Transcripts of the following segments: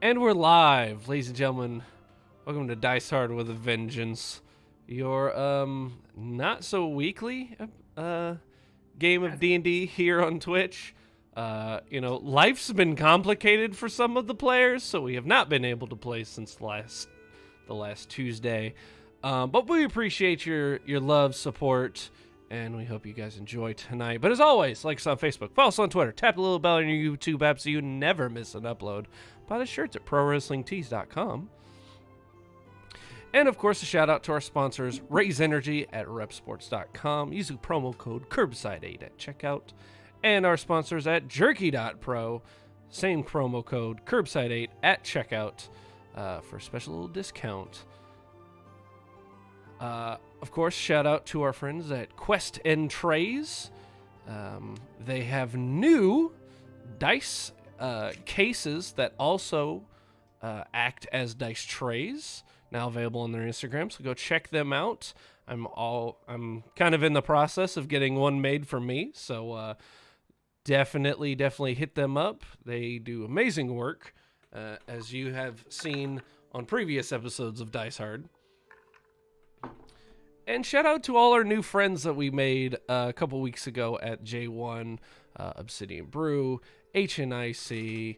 And we're live, ladies and gentlemen. Welcome to Dice Hard with a Vengeance, your not so weekly game of D&D here on Twitch. Life's been complicated for some of the players, so we have not been able to play since the last Tuesday. But we appreciate your love, support, and we hope you guys enjoy tonight. But as always, like us on Facebook, follow us on Twitter, tap the little bell on your YouTube app so you never miss an upload. Buy the shirts at prowrestlingtees.com. And of course, a shout out to our sponsors, Raise Energy at repsports.com. Use the promo code Curbside8 at checkout. And our sponsors at jerky.pro. Same promo code Curbside8 at checkout for a special little discount. Of course, shout out to our friends at Quest and Trays. They have new dice cases that also act as dice trays, now available on their Instagram, so go check them out. I'm kind of in the process of getting one made for me, so definitely hit them up. They do amazing work, as you have seen on previous episodes of Dice Hard. And shout out to all our new friends that we made a couple weeks ago at J1, Obsidian Brew, HNIC,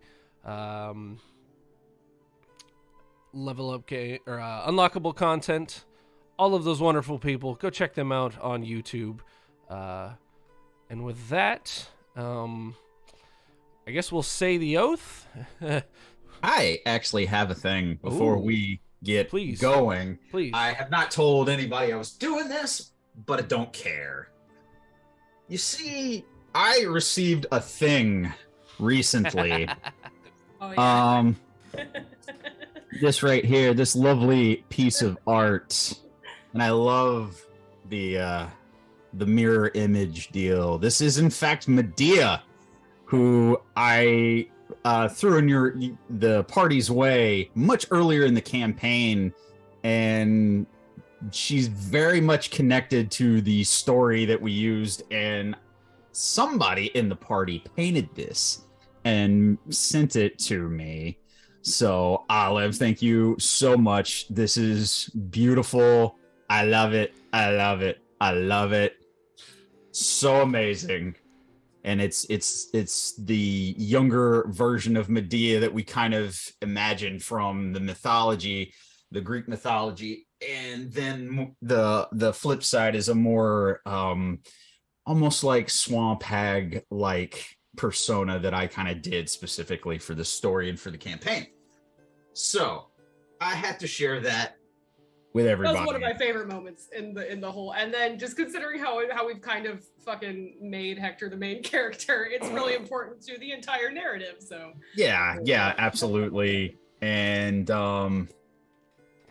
Level Up Game, or Unlockable Content. All of those wonderful people. Go check them out on YouTube. And with that, I guess we'll say the oath. I actually have a thing before we get going. Please. I have not told anybody I was doing this, but I don't care. You see, I received a thing recently. Oh, yeah. This right here, this lovely piece of art, and I love the mirror image deal. This is in fact Medea, who I threw in the party's way much earlier in the campaign, and she's very much connected to the story that we used, and somebody in the party painted this and sent it to me. So Olive, thank you so much. This is beautiful. I love it. So amazing. And it's the younger version of Medea that we kind of imagine from the mythology, the Greek mythology. And then the flip side is a more almost like swamp hag like persona that I kind of did specifically for the story and for the campaign. So I had to share that with everybody. That was one of my favorite moments in the whole. And then just considering how we've kind of fucking made Hector the main character, it's really important to the entire narrative. So yeah, absolutely. And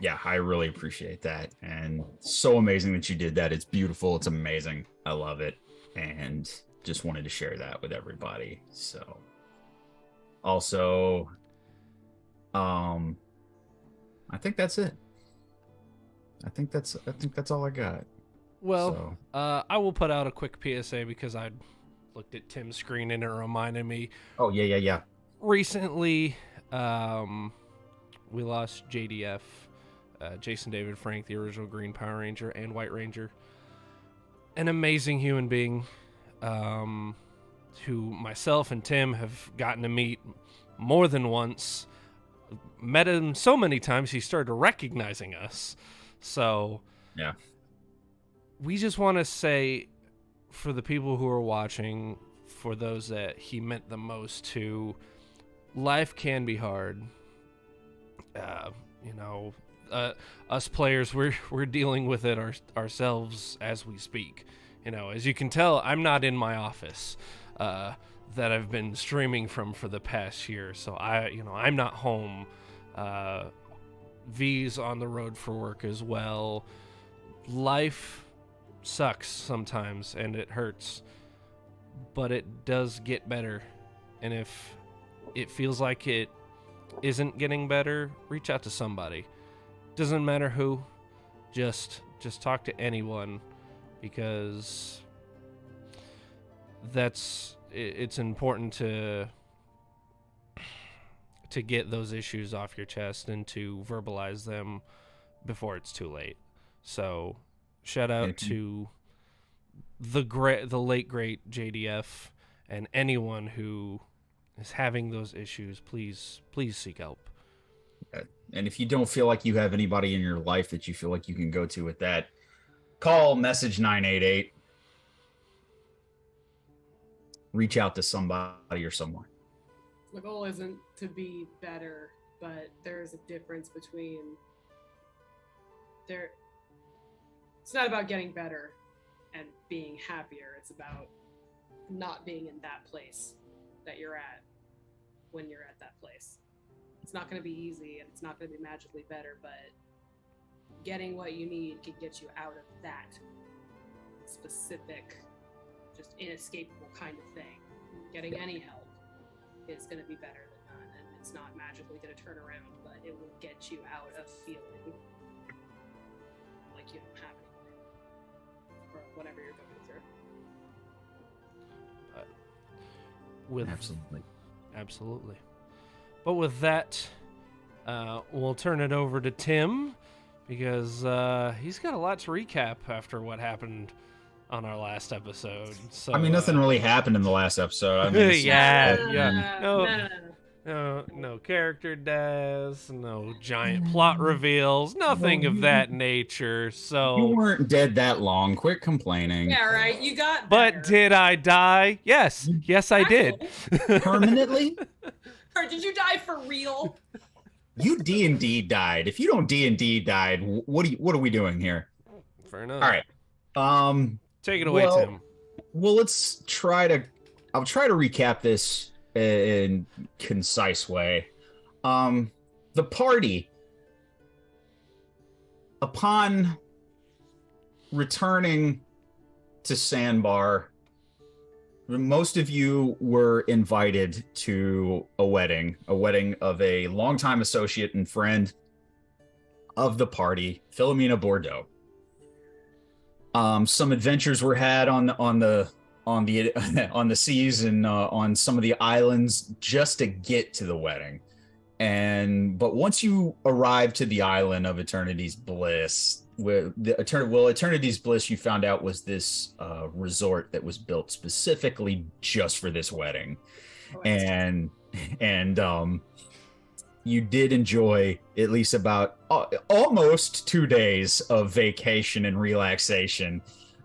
yeah, I really appreciate that. And so amazing that you did that. It's beautiful. It's amazing. I love it. And just wanted to share that with everybody. So also, I think that's it. I think that's all I got. Well, so. I will put out a quick PSA because I looked at Tim's screen and it reminded me. Oh, yeah. Recently, we lost JDF, Jason David Frank, the original Green Power Ranger and White Ranger. An amazing human being who myself and Tim have gotten to meet more than once. Met him so many times he started recognizing us. So yeah, we just want to say, for the people who are watching, for those that he meant the most to, life can be hard. Us players, we're dealing with it ourselves as we speak. As you can tell, I'm not in my office that I've been streaming from for the past year, so I'm not home. V's on the road for work as well. Life sucks sometimes and it hurts, but it does get better. And if it feels like it isn't getting better, reach out to somebody. Doesn't matter who, just talk to anyone, because it's important to to get those issues off your chest and to verbalize them before it's too late. So shout out to the late great JDF and anyone who is having those issues. Please seek help. And if you don't feel like you have anybody in your life that you feel like you can go to with that, call message 988. Reach out to somebody or someone. The goal isn't to be better, but there is a difference between there. It's not about getting better and being happier. It's about not being in that place that you're at when you're at that place. It's not going to be easy and it's not going to be magically better, but getting what you need can get you out of that specific, just inescapable kind of thing. Getting any help is going to be better than none, and it's not magically going to turn around, but it will get you out of feeling like you don't have anything or whatever you're going through. Absolutely. But with that, we'll turn it over to Tim because he's got a lot to recap after what happened on our last episode. So I mean, nothing really happened in the last episode. I mean, no character deaths, no giant plot reveals, nothing of that nature. So you weren't dead that long. Quit complaining. Yeah, right. You got better. But did I die? Yes, I did. Permanently? Or did you die for real? You D&D died. If you don't D&D died, what are we doing here? Fair enough. All right. Take it away, Tim. Well, let's try to. I'll try to recap this in concise way. The party, upon returning to Sandbar, most of you were invited to a wedding of a longtime associate and friend of the party, Philomena Bordeaux. Some adventures were had on the seas and on some of the islands just to get to the wedding. But once you arrived to the island of Eternity's Bliss, Eternity's Bliss, you found out was this resort that was built specifically just for this wedding. And you did enjoy at least about almost 2 days of vacation and relaxation.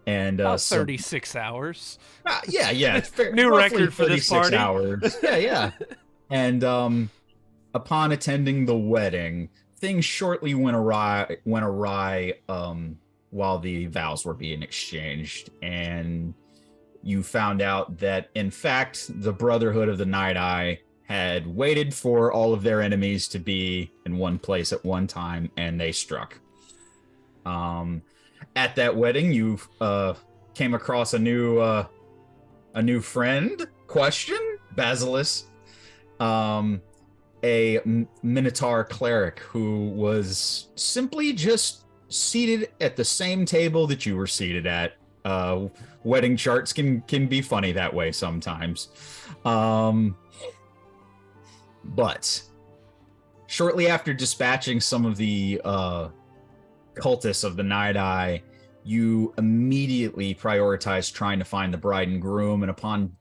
And 36 hours. Yeah. Fair, New record for this party. Hours. Yeah. And upon attending the wedding, things shortly went awry while the vows were being exchanged, and you found out that in fact the Brotherhood of the Night Eye had waited for all of their enemies to be in one place at one time, and they struck. At that wedding, you came across a new friend. Basilisk, a Minotaur cleric who was simply just seated at the same table that you were seated at. Wedding charts can be funny that way sometimes. But shortly after dispatching some of the cultists of the Night Eye, you immediately prioritized trying to find the bride and groom, and upon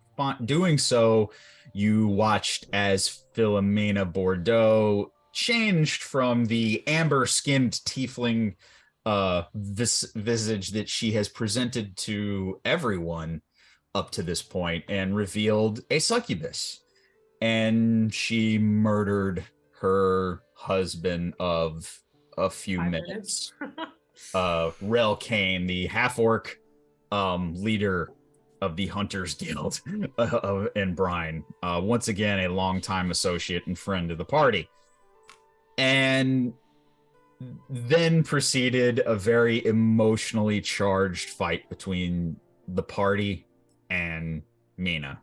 doing so, you watched as Philomena Bordeaux changed from the amber-skinned tiefling visage that she has presented to everyone up to this point and revealed a succubus. And she murdered her husband of a few minutes. Rel Kane, the half-orc leader of the Hunters Guild in Brine. Once again, a longtime associate and friend of the party. And then proceeded a very emotionally charged fight between the party and Mina.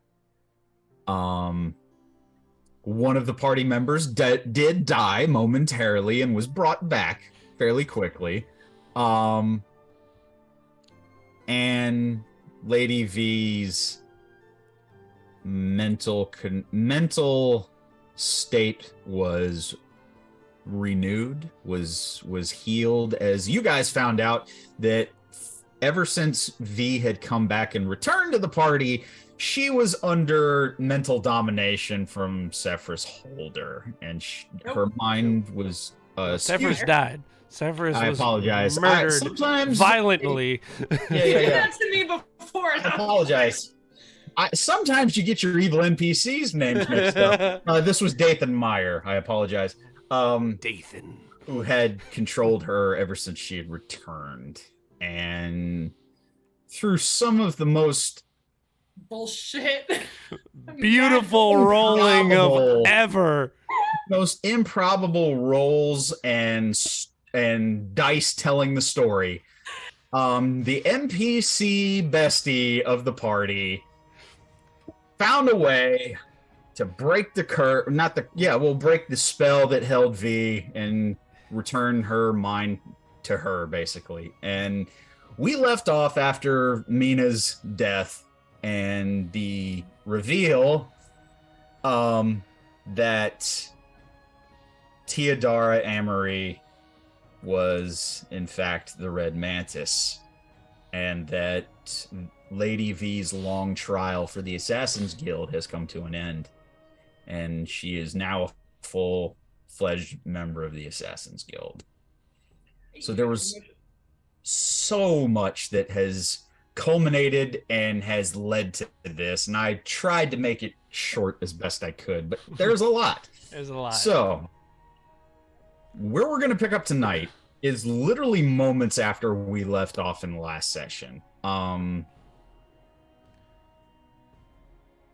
One of the party members did die momentarily and was brought back fairly quickly. And Lady V's mental state was renewed, was healed, as you guys found out that ever since V had come back and returned to the party, she was under mental domination from Sephir's holder, and her mind was Severus died. Severus I was apologize. murdered Sometimes violently. Yeah. You did that to me before. I apologize. Sometimes you get your evil NPCs names mixed up. This was Dathan Meyer. I apologize. Dathan, who had controlled her ever since she had returned, and through some of the most bullshit, beautiful rolling of ever, most improbable rolls and dice telling the story. The NPC bestie of the party found a way to break the break the spell that held V and return her mind to her, basically. And we left off after Mina's death and the reveal that Teodara Amory was in fact the Red Mantis, and that Lady V's long trial for the Assassin's Guild has come to an end, and she is now a full-fledged member of the Assassin's Guild. So there was so much that has culminated and has led to this, and I tried to make it short as best I could, but there's a lot. There's a lot. So where we're going to pick up tonight is literally moments after we left off in the last session.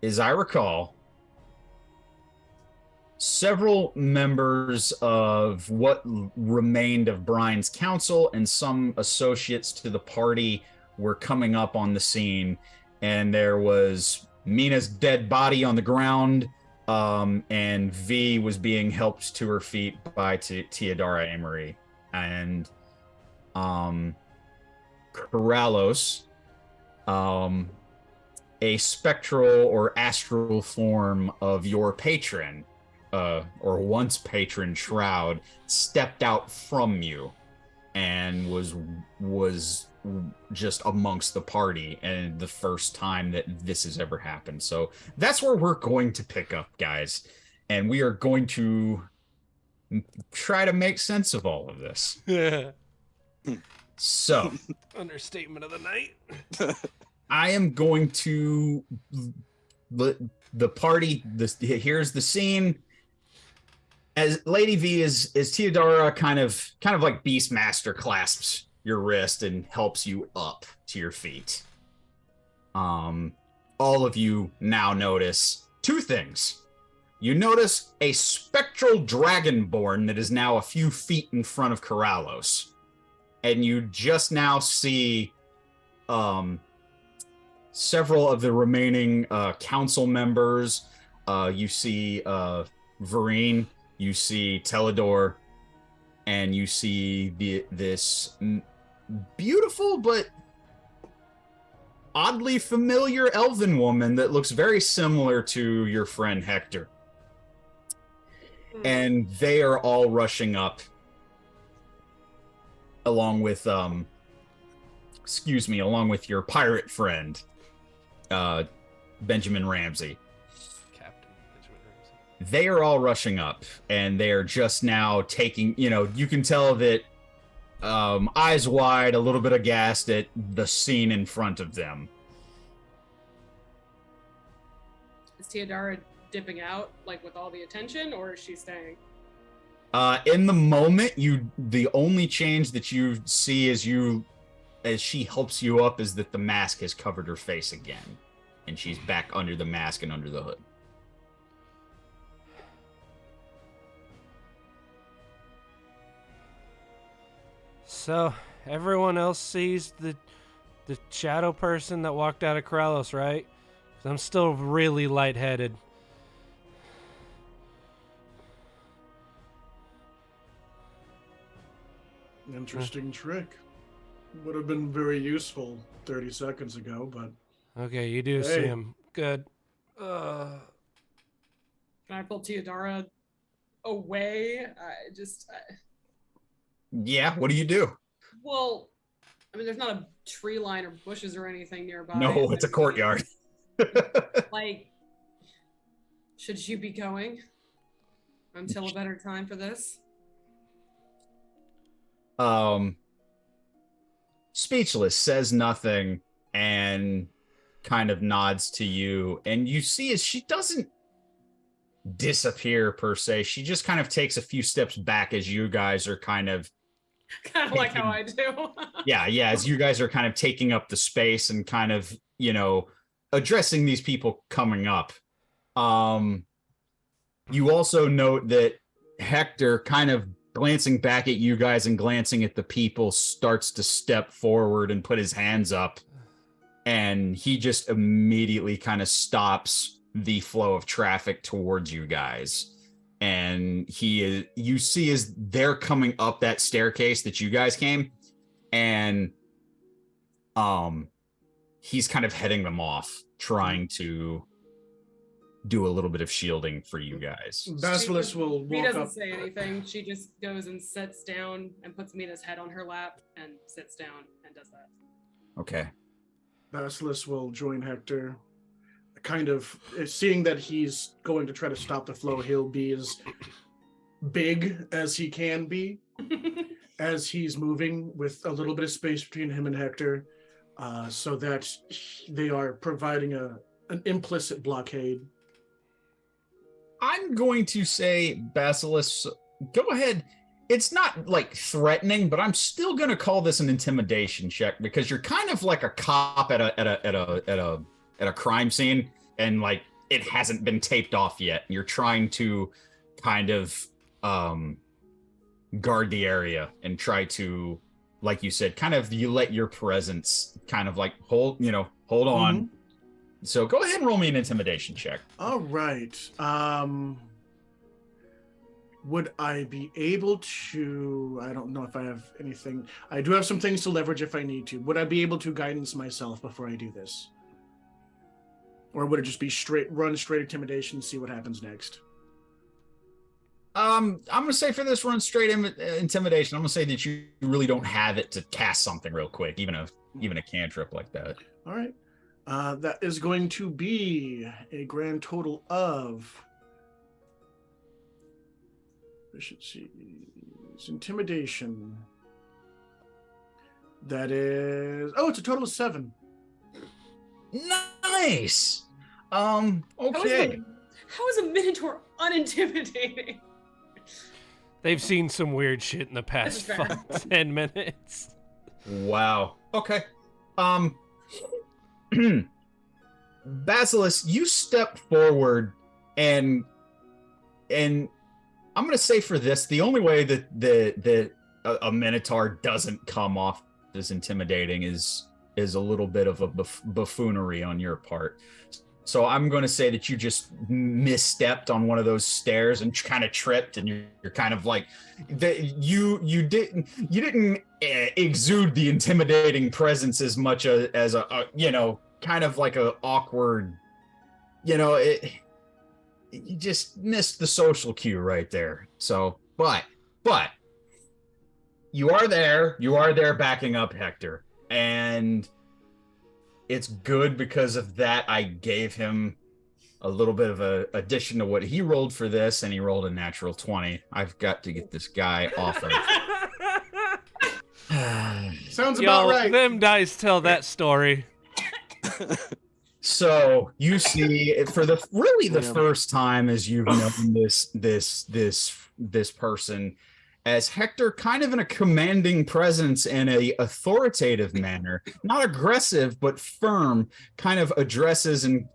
As I recall, several members of what remained of Brian's council and some associates to the party were coming up on the scene, and there was Mina's dead body on the ground, and V was being helped to her feet by Teodara Amory, and Corrallos, a spectral or astral form of your patron, or once patron Shroud, stepped out from you and was just amongst the party, and the first time that this has ever happened. So that's where we're going to pick up, guys, and we are going to try to make sense of all of this. So, understatement of the night. I am going to the party. Here's the scene. As Lady V is Teodara kind of like Beastmaster clasps your wrist and helps you up to your feet. All of you now notice two things. You notice a spectral dragonborn that is now a few feet in front of Corrallos. And you just now see several of the remaining council members. You see Vereen, you see Teledor, and you see this beautiful but oddly familiar elven woman that looks very similar to your friend Hector. And they are all rushing up, along with your pirate friend, Benjamin Ramsey. Captain Benjamin Ramsey. They are all rushing up, and they are just now taking, you can tell that eyes wide, a little bit aghast at the scene in front of them. Is Teodara dipping out, like, with all the attention, or is she staying? In the moment, the only change that you see as she helps you up is that the mask has covered her face again, and she's back under the mask and under the hood. So everyone else sees the shadow person that walked out of Corrallos, right? 'Cause I'm still really lightheaded. Interesting trick. Would have been very useful 30 seconds ago, but Okay, you do see Hey. him. Good. Can I pull Teodora away. Yeah, what do you do? Well, I mean, there's not a tree line or bushes or anything nearby. No, it's a courtyard. Like, should you be going until a better time for this? Speechless, says nothing, and kind of nods to you. And you see as she doesn't disappear per se, she just kind of takes a few steps back as you guys are kind of like how I do. yeah, as you guys are kind of taking up the space and kind of, addressing these people coming up. You also note that Hector, kind of glancing back at you guys and glancing at the people, starts to step forward and put his hands up, and he just immediately kind of stops the flow of traffic towards you guys. And you see as they're coming up that staircase that you guys came, and he's kind of heading them off, trying to do a little bit of shielding for you guys. Basilisk will He walk doesn't up. say anything. She just goes and sits down and puts Mina's head on her lap and sits down and does that. Okay. Basilisk will join Hector. Kind of seeing that he's going to try to stop the flow, he'll be as big as he can be as he's moving, with a little bit of space between him and Hector, so that they are providing an implicit blockade. I'm going to say, Basilisk, go ahead. It's not like threatening, but I'm still going to call this an intimidation check, because you're kind of like a cop at a crime scene, and like it hasn't been taped off yet. You're trying to kind of guard the area and try to, like you said, kind of you let your presence kind of like hold on. Mm-hmm. So go ahead and roll me an intimidation check. All right. Would I be able to... I don't know if I have anything. I do have some things to leverage if I need to. Would I be able to guidance myself before I do this? Or would it just be straight intimidation, see what happens next? I'm going to say for this run, straight intimidation, I'm going to say that you really don't have it to cast something real quick, even a cantrip like that. All right. That is going to be a grand total of... Efficiency is intimidation. That is... Oh, it's a total of 7. Nice. Okay. How is a Minotaur unintimidating? They've seen some weird shit in the past That's fair. 10 minutes. Wow. Okay. Basilisk, you step forward, and I'm going to say for this, the only way that a Minotaur doesn't come off as intimidating is a little bit of a buffoonery on your part. So I'm going to say that you just misstepped on one of those stairs and kind of tripped, and you're kind of like you didn't exude the intimidating presence as much as a kind of like a awkward, you just missed the social cue right there. So, but you are there backing up Hector, and it's good because of that. I gave him a little bit of a addition to what he rolled for this, and he rolled a natural 20. I've got to get this guy off of. Sounds about right. Them dice tell that story. So you see, for the first time as you've known this person, as Hector, kind of in a commanding presence and a authoritative manner, not aggressive but firm, kind of addresses and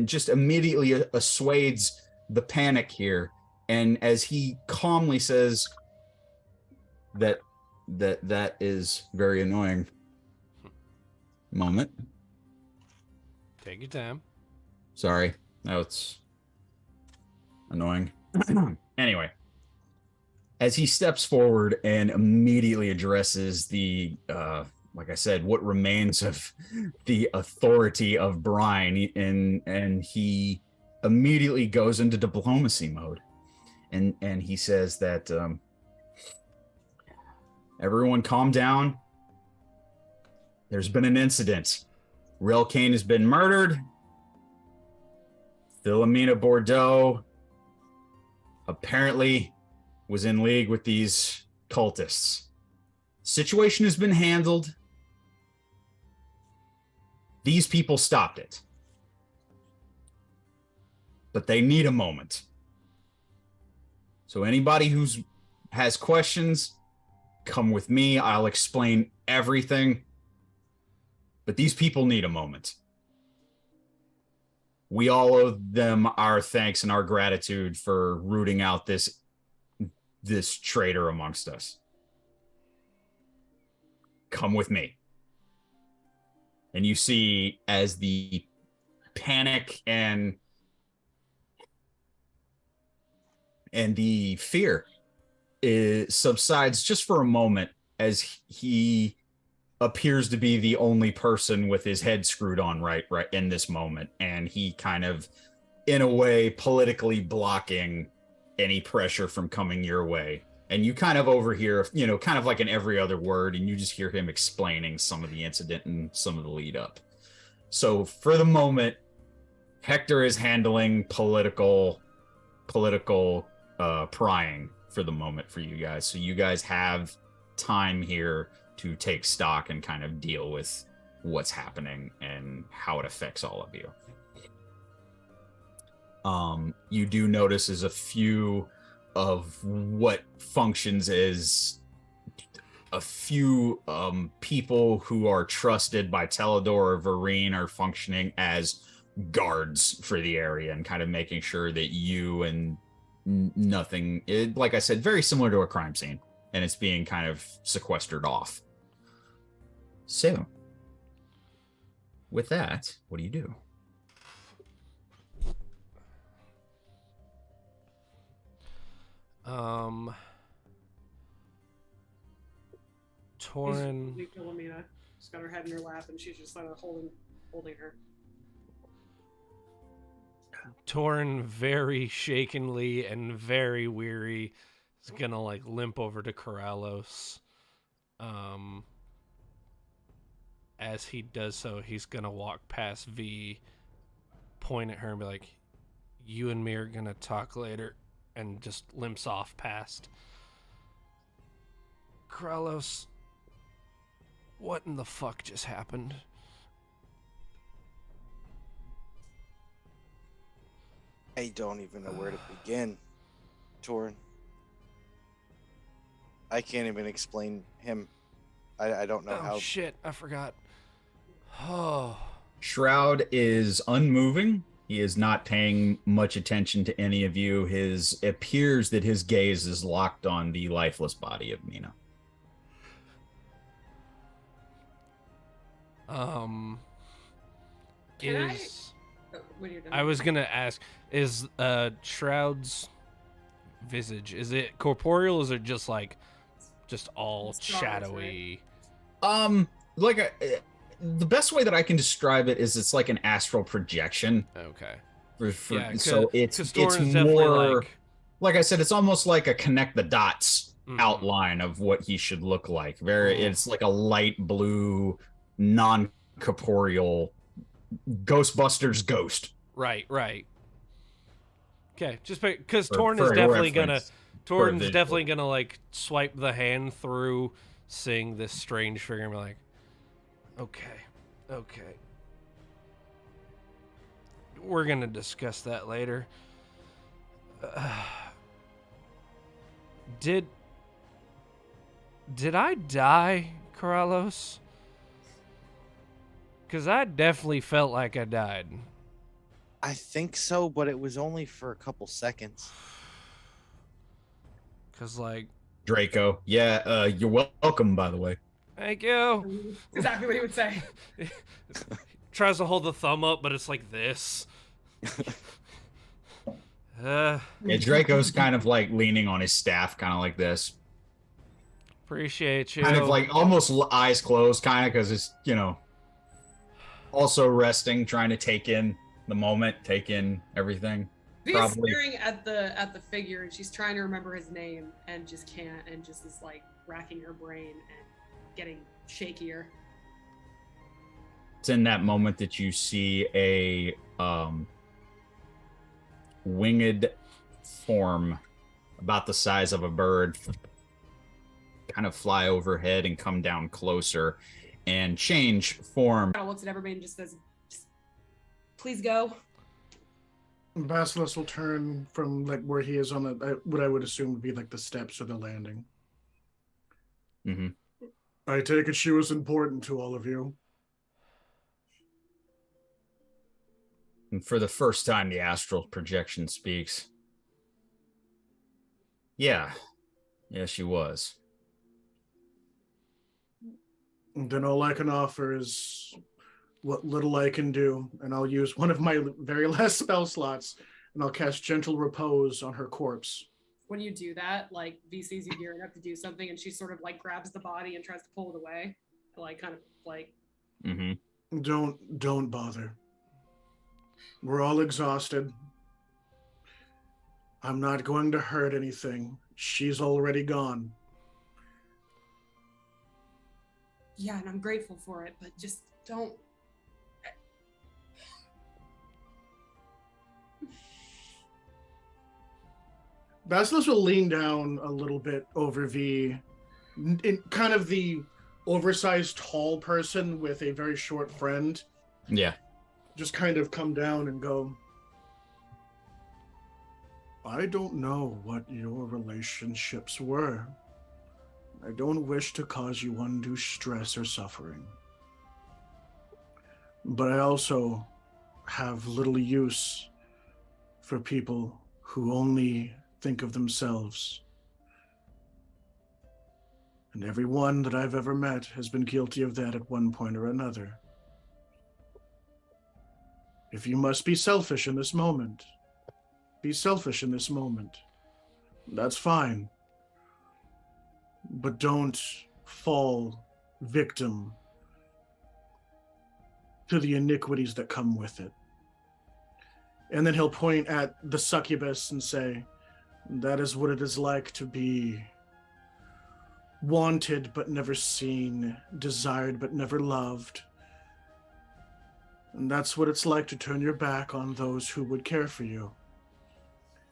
just immediately assuades the panic here. And as he calmly says that is very annoying. Moment. Take your time. Sorry. No, it's annoying. Anyway, as he steps forward and immediately addresses the, like I said, what remains of the authority of Brine, and he immediately goes into diplomacy mode, and he says that everyone calm down. There's been an incident. Relcane has been murdered. Philomena Bordeaux apparently was in league with these cultists. Situation has been handled. These people stopped it. But they need a moment. So anybody who's has questions, come with me. I'll explain everything. But these people need a moment. We all owe them our thanks and our gratitude for rooting out this traitor amongst us. Come with me. And you see as the panic and the fear subsides just for a moment as he appears to be the only person with his head screwed on right in this moment, and he kind of, in a way, politically blocking any pressure from coming your way. And you kind of overhear, kind of like in every other word, and you just hear him explaining some of the incident and some of the lead up. So for the moment, Hector is handling political prying for the moment for you guys. So you guys have time here to take stock and kind of deal with what's happening and how it affects all of you. You do notice is a few of what functions as a few people who are trusted by Teledor or Vereen are functioning as guards for the area and kind of making sure that you and nothing, like I said, very similar to a crime scene, and it's being kind of sequestered off. So, with that, what do you do? Torin. Philomena. She's got her head in her lap, and she's just like holding her. Torin, very shakenly and very weary, is gonna limp over to Corrallos. As he does so, he's gonna walk past V, point at her, and be like, "You and me are gonna talk later," and just limps off past. Corrallos, what in the fuck just happened? I don't even know where to begin, Torin. I can't even explain him. I don't know how. Oh shit, I forgot. Oh. Shroud is unmoving. He is not paying much attention to any of you. It appears that his gaze is locked on the lifeless body of Mina. I was gonna ask, is Shroud's visage, is it corporeal, or is it just all shadowy? Right? The best way that I can describe it is it's like an astral projection. Okay. So it's more like I said, it's almost like a connect the dots outline of what he should look like. It's like a light blue, non-corporeal Ghostbusters ghost. Right. Okay, just because Torin's definitely gonna swipe the hand through, seeing this strange figure, and be like, okay. We're gonna discuss that later. Did I die, Corrallos? Because I definitely felt like I died. I think so, but it was only for a couple seconds. Because, Draco. Yeah, you're welcome, by the way. Thank you. That's exactly what he would say. Tries to hold the thumb up, but it's like this. Yeah, Draco's kind of leaning on his staff, kind of like this. Appreciate you. Kind of almost eyes closed, kind of, because it's, also resting, trying to take in the moment, take in everything. She's Probably. staring at the figure, and she's trying to remember his name, and just can't, and just is like racking her brain and getting shakier. It's in that moment that you see a winged form about the size of a bird kind of fly overhead and come down closer and change form. Kind of looks at everybody and just says, "Please go." Basilisk will turn from like where he is on what I would assume would be like the steps or the landing. Mm-hmm. I take it she was important to all of you. And for the first time, the astral projection speaks. Yeah, she was. And then all I can offer is what little I can do, and I'll use one of my very last spell slots, and I'll cast Gentle Repose on her corpse. When you do that, like V sees you gearing up to do something, and she sort of like grabs the body and tries to pull it away, like kind of like. Mm-hmm. Don't bother. We're all exhausted. I'm not going to hurt anything. She's already gone. Yeah, and I'm grateful for it, but just don't. Basilisk will lean down a little bit over V, in kind of the oversized tall person with a very short friend. Yeah. Just kind of come down and go, I don't know what your relationships were. I don't wish to cause you undue stress or suffering. But I also have little use for people who only think of themselves. And everyone that I've ever met has been guilty of that at one point or another. If you must be selfish in this moment, be selfish in this moment. That's fine. But don't fall victim to the iniquities that come with it. And then he'll point at the succubus and say, that is what it is like to be wanted but never seen, desired but never loved. And that's what it's like to turn your back on those who would care for you.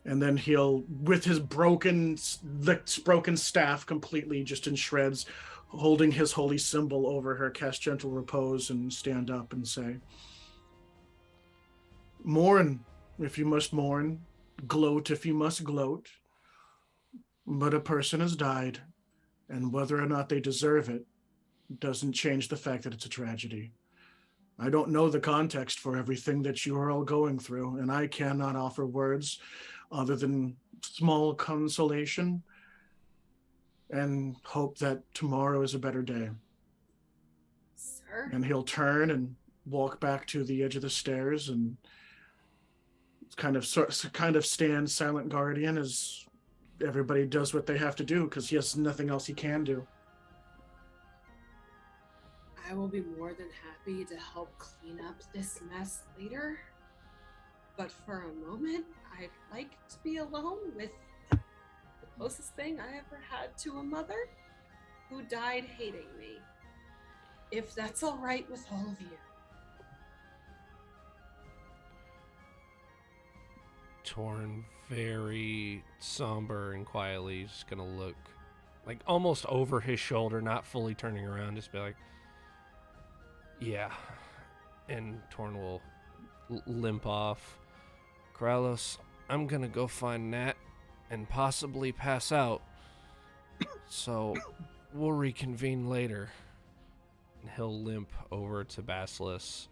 And then he'll, with his broken staff completely just in shreds, holding his holy symbol over her, cast Gentle Repose and stand up and say, mourn if you must mourn, gloat if you must gloat, but a person has died, and whether or not they deserve it doesn't change the fact that it's a tragedy. I don't know the context for everything that you are all going through, and I cannot offer words other than small consolation and hope that tomorrow is a better day. Sir? And he'll turn and walk back to the edge of the stairs and kind of stand silent guardian as everybody does what they have to do because he has nothing else he can do. I will be more than happy to help clean up this mess later. But for a moment, I'd like to be alone with the closest thing I ever had to a mother who died hating me. If that's all right with all of you. Torn, very somber and quietly, just gonna look like almost over his shoulder, not fully turning around, just be like, yeah. And Torn will limp off. Corrales, I'm gonna go find Nat and possibly pass out. So we'll reconvene later. And he'll limp over to Basilisk,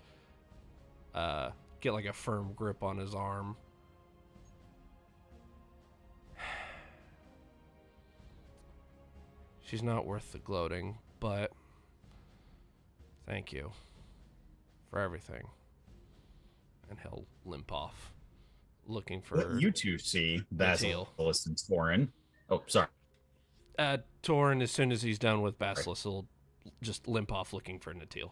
get like a firm grip on his arm. She's not worth the gloating, but thank you for everything. And he'll limp off, looking for What you two see Basilisk and Torin. Oh, sorry. Torin, as soon as he's done with Basilisk, he'll just limp off looking for Natil.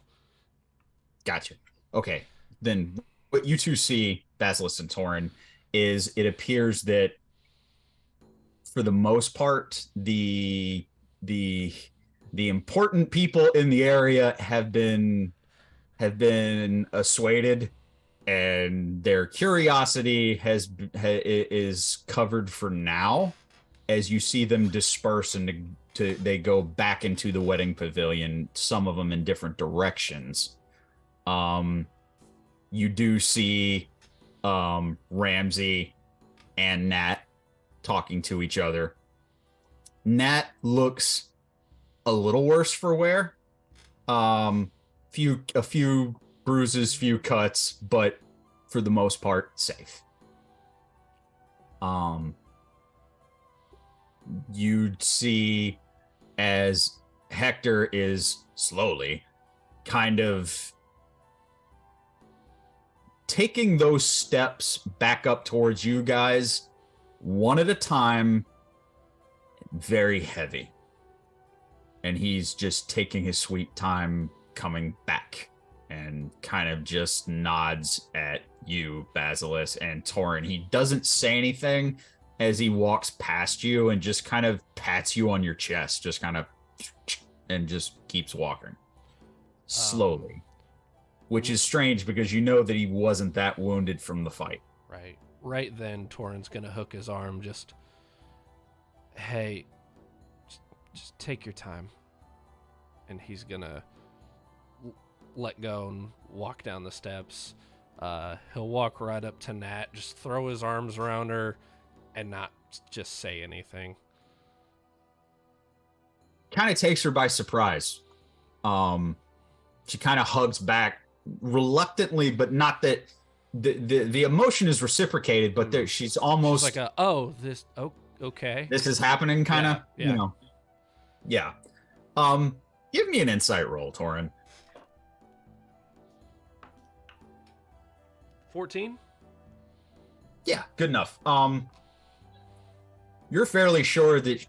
Gotcha. Okay. Then what you two see, Basilisk and Torin, is it appears that for the most part, the the important people in the area have been assuaded, and their curiosity is covered for now. As you see them disperse and they go back into the wedding pavilion, some of them in different directions. You do see Ramsey and Nat talking to each other. Nat looks a little worse for wear. A few bruises, few cuts, but for the most part, safe. You'd see as Hector is slowly kind of taking those steps back up towards you guys, one at a time, very heavy. And he's just taking his sweet time coming back, and kind of just nods at you, Basilisk, and Torin. He doesn't say anything as he walks past you and just kind of pats you on your chest, just kind of, and just keeps walking slowly, which is strange because you know that he wasn't that wounded from the fight. Right then, Torin's gonna hook his arm. Hey, just take your time. And he's gonna let go and walk down the steps. He'll walk right up to Nat, just throw his arms around her, and not just say anything. Kind of takes her by surprise. She kind of hugs back reluctantly, but not that the emotion is reciprocated, but she's almost like okay. This is happening, kind of, yeah. You know. Yeah. Give me an insight roll, Torin. 14? Yeah, good enough. You're fairly sure that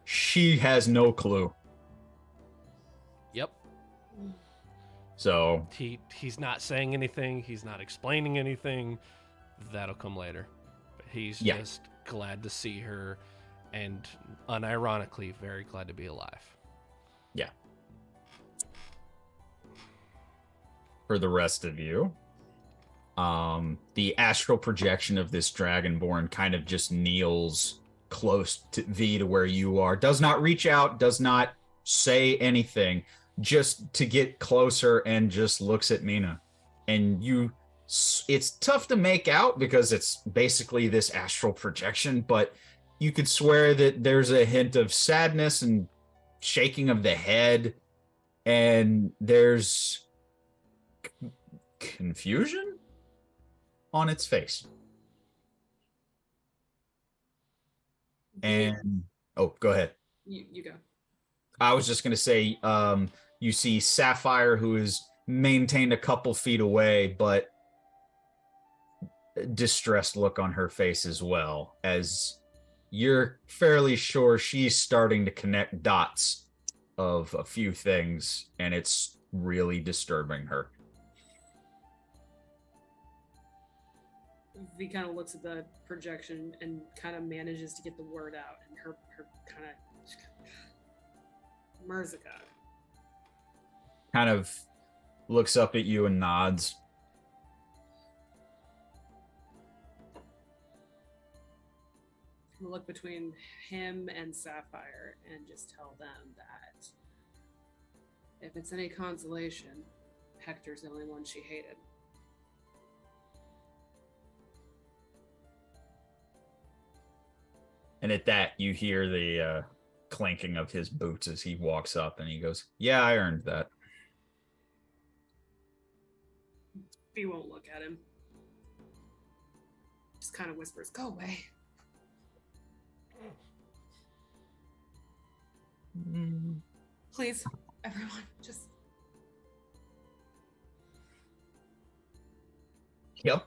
she has no clue. Yep. So he's not saying anything. He's not explaining anything. That'll come later. But he's just glad to see her, and unironically, very glad to be alive. Yeah. For the rest of you, the astral projection of this dragonborn kind of just kneels close to to where you are. Does not reach out, does not say anything, just to get closer, and just looks at Mina. And it's tough to make out because it's basically this astral projection, but you could swear that there's a hint of sadness and shaking of the head, and there's confusion on its face. And go ahead. You go. I was just going to say, you see Sapphire, who is maintained a couple feet away, but distressed look on her face as well, as you're fairly sure she's starting to connect dots of a few things, and it's really disturbing her. V kind of looks at the projection and kind of manages to get the word out, and her kind of Merzika kind of looks up at you and nods. We'll look between him and Sapphire and just tell them that if it's any consolation, Hector's the only one she hated. And at that, you hear the clanking of his boots as he walks up, and he goes, "Yeah, I earned that." V won't look at him. Just kind of whispers, "Go away." Please, everyone, just... Yep.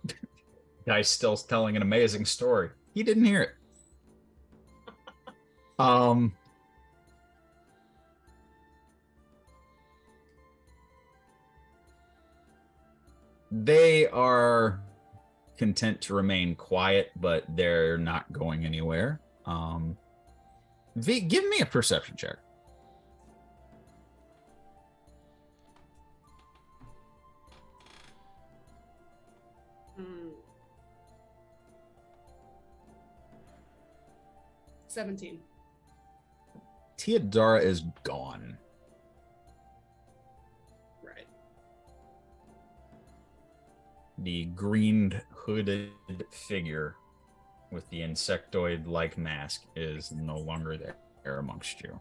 Guy's still telling an amazing story. He didn't hear it. They are content to remain quiet, but they're not going anywhere. V, give me a perception check. Hmm. 17. Teodora is gone. Right. The green hooded figure with the insectoid-like mask is no longer there amongst you.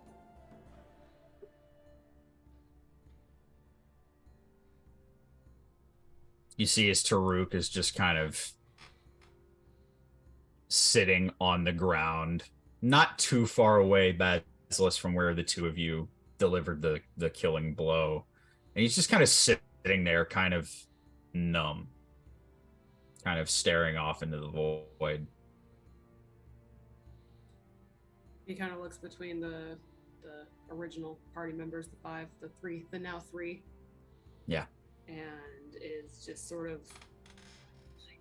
You see as Taruk is just kind of sitting on the ground, not too far away, Basilisk, from where the two of you delivered the killing blow. And he's just kind of sitting there, kind of numb, kind of staring off into the void. He kind of looks between the original party members, the now three. Yeah. And is just sort of like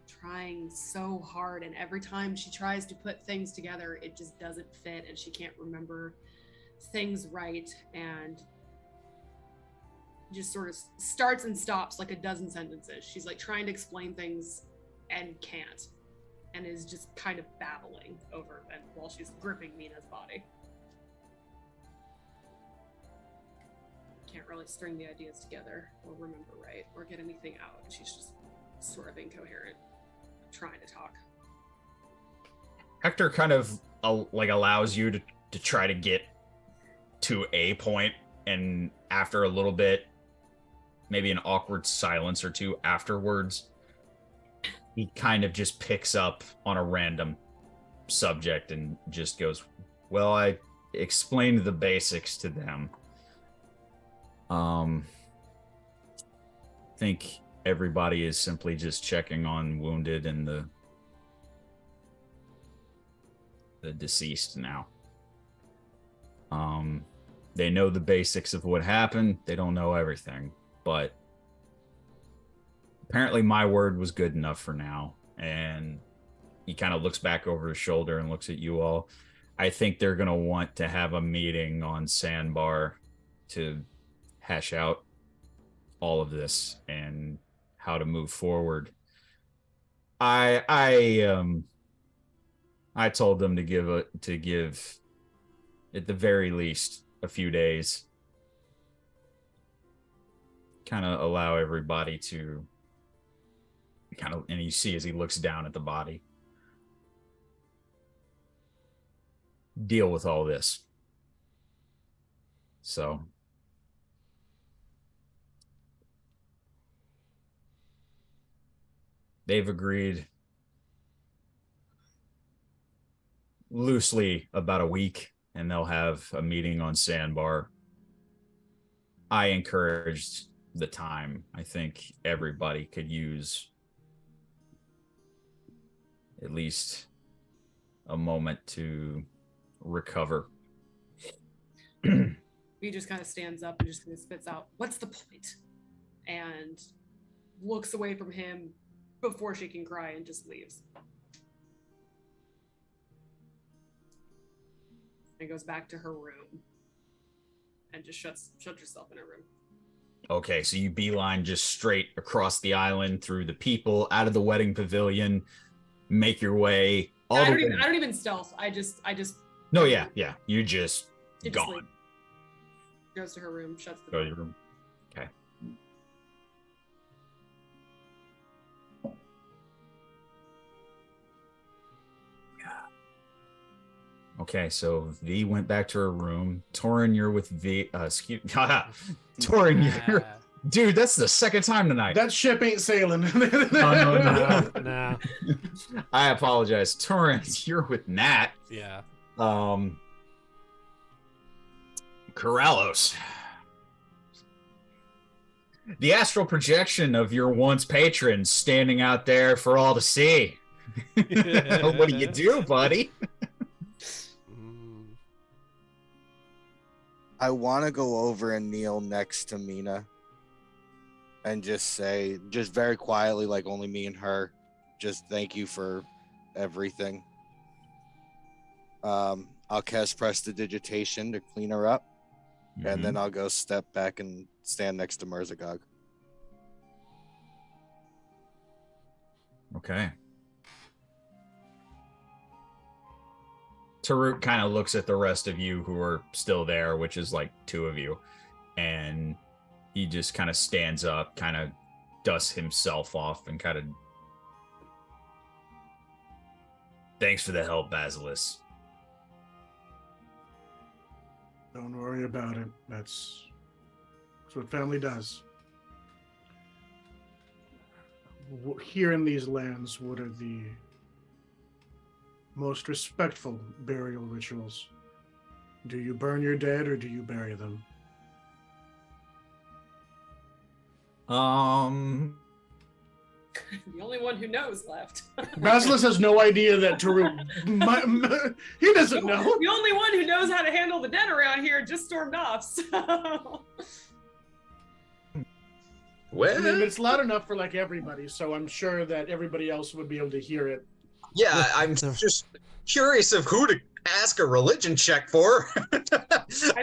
trying so hard, and every time she tries to put things together, it just doesn't fit, and she can't remember things right, and just sort of starts and stops like a dozen sentences. She's like trying to explain things and can't, and is just kind of babbling over and while she's gripping Mina's body. Can't really string the ideas together or remember right or get anything out. She's just sort of incoherent, trying to talk. Hector kind of allows you to try to get to a point, and after a little bit, maybe an awkward silence or two afterwards, he kind of just picks up on a random subject and just goes, well, I explained the basics to them. I think everybody is simply just checking on wounded and the deceased now. They know the basics of what happened. They don't know everything, but apparently my word was good enough for now. And he kind of looks back over his shoulder and looks at you all. I think they're going to want to have a meeting on Sandbar to hash out all of this and how to move forward. I told them to give at the very least a few days, kind of allow everybody to and you see as he looks down at the body, deal with all this. So they've agreed loosely about a week, and they'll have a meeting on Sandbar. I encouraged the time. I think everybody could use at least a moment to recover. He just kind of stands up and just kind of spits out, "What's the point?" And looks away from him before she can cry and just leaves. And goes back to her room and just shuts herself in her room. Okay, so you beeline just straight across the island through the people, out of the wedding pavilion, make your way. I don't even stealth. I just. No, yeah. You just gone. Sleep. Goes to her room, shuts the Go door. to your room. Okay. Okay, so V went back to her room. Torin, you're with V. Torin, you're. Dude, that's the second time tonight. That ship ain't sailing. No. I apologize. Torin, you're with Nat. Yeah. Corellos. The astral projection of your once patron standing out there for all to see. What do you do, buddy? I want to go over and kneel next to Mina and just say, just very quietly, like only me and her, just thank you for everything. I'll cast Prestidigitation to clean her up, and then I'll go step back and stand next to Merzagog. Okay. Taruk kind of looks at the rest of you who are still there, which is like 2 of you, and he just kind of stands up, kind of dusts himself off, and kind of, thanks for the help, Basilisk. Don't worry about it. That's what family does. Here in these lands, what are the most respectful burial rituals? Do you burn your dead or do you bury them? The only one who knows left. Basilisk has no idea that Taruk. He doesn't know. The only one who knows how to handle the dead around here just stormed off. So. Well, I mean, it's loud enough for like everybody, so I'm sure that everybody else would be able to hear it. yeah, I'm just curious of who to ask a religion check for. I think it's just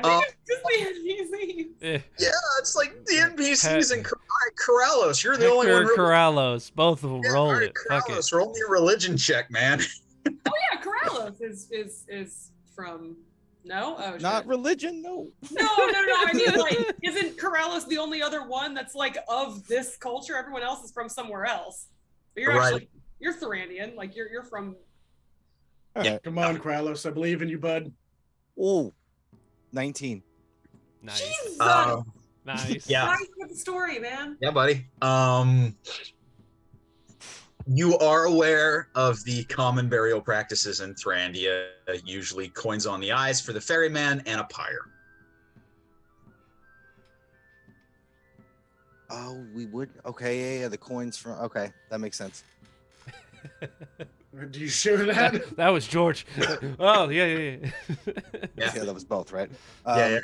the NPCs. Yeah, it's like the NPCs and Corrales. You're the only one. Hector Corrales, both of them. Yeah, Roll all right, it. Fuck it. Corrales, roll me a religion check, man. Oh yeah, Corrales is from. No, oh, Not shit. religion, no. No. I mean, like, isn't Corrales the only other one that's like of this culture? Everyone else is from somewhere else. But you're Right. actually you're Thurandian. Like you're from. Yeah. Come on, Kralos, I believe in you, bud. Oh, 19. Nice. Jesus! Nice. Yeah. Nice with the story, man. Yeah, buddy. You are aware of the common burial practices in Thrandia, usually coins on the eyes for the ferryman and a pyre. Oh, we would. Okay, yeah. The coins from. Okay, that makes sense. Do you share that? That was George. Oh, yeah. Yeah. Yeah, that was both, right? Yeah.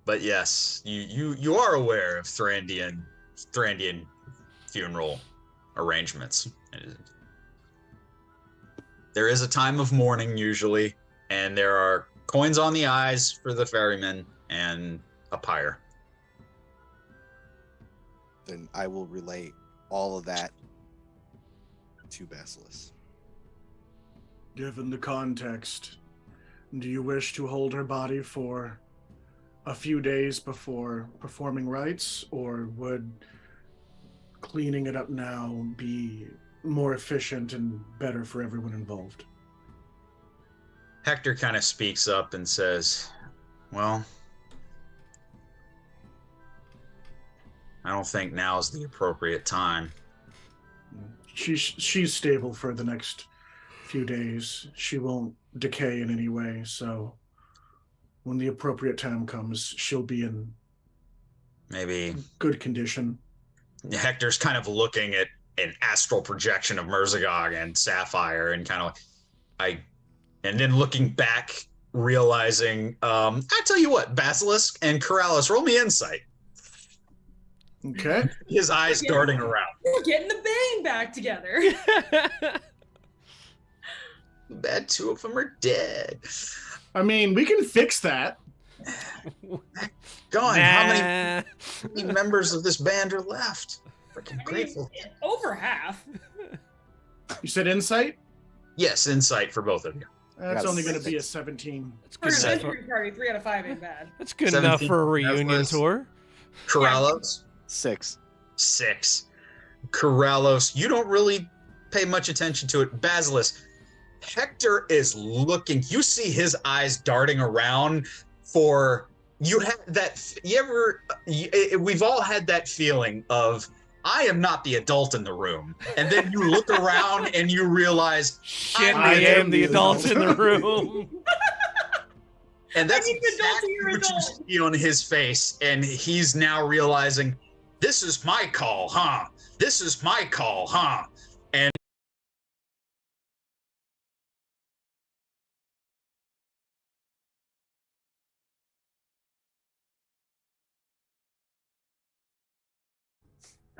But yes, you are aware of Thrandian funeral arrangements. There is a time of mourning usually, and there are coins on the eyes for the ferryman and a pyre. Then I will relate all of that to Basilisk. Given the context, do you wish to hold her body for a few days before performing rites, or would cleaning it up now be more efficient and better for everyone involved? Hector kind of speaks up and says, well, I don't think now's the appropriate time. She's stable for the next few days. She won't decay in any way, so when the appropriate time comes, she'll be in Maybe good condition. Hector's kind of looking at an astral projection of Merzagog and Sapphire and kind of and then looking back, realizing, I tell you what, Basilisk and Corrales, roll me insight. Okay. His eyes darting around. We're getting the bang back together. Bad, 2 of them are dead. I mean, we can fix that. God, Nah. how many members of this band are left? Freaking grateful. Over half. You said insight? Yes, insight for both of you. That's Got only going to be a 6. 17. That's For an good enough. adventure party, 3 out of 5 ain't bad. That's good enough 17. for a reunion That's tour. Corrales, 6. 6. Corrales, you don't really pay much attention to it. Basilisk, Hector is looking. You see his eyes darting around for you. Had that? We've all had that feeling of I am not the adult in the room, and then you look around and you realize Shit, I I am the adult. adult in the room. And that's I need the adult to exactly your what you adult. see on his face. And he's now realizing, this is my call, huh? This is my call, huh?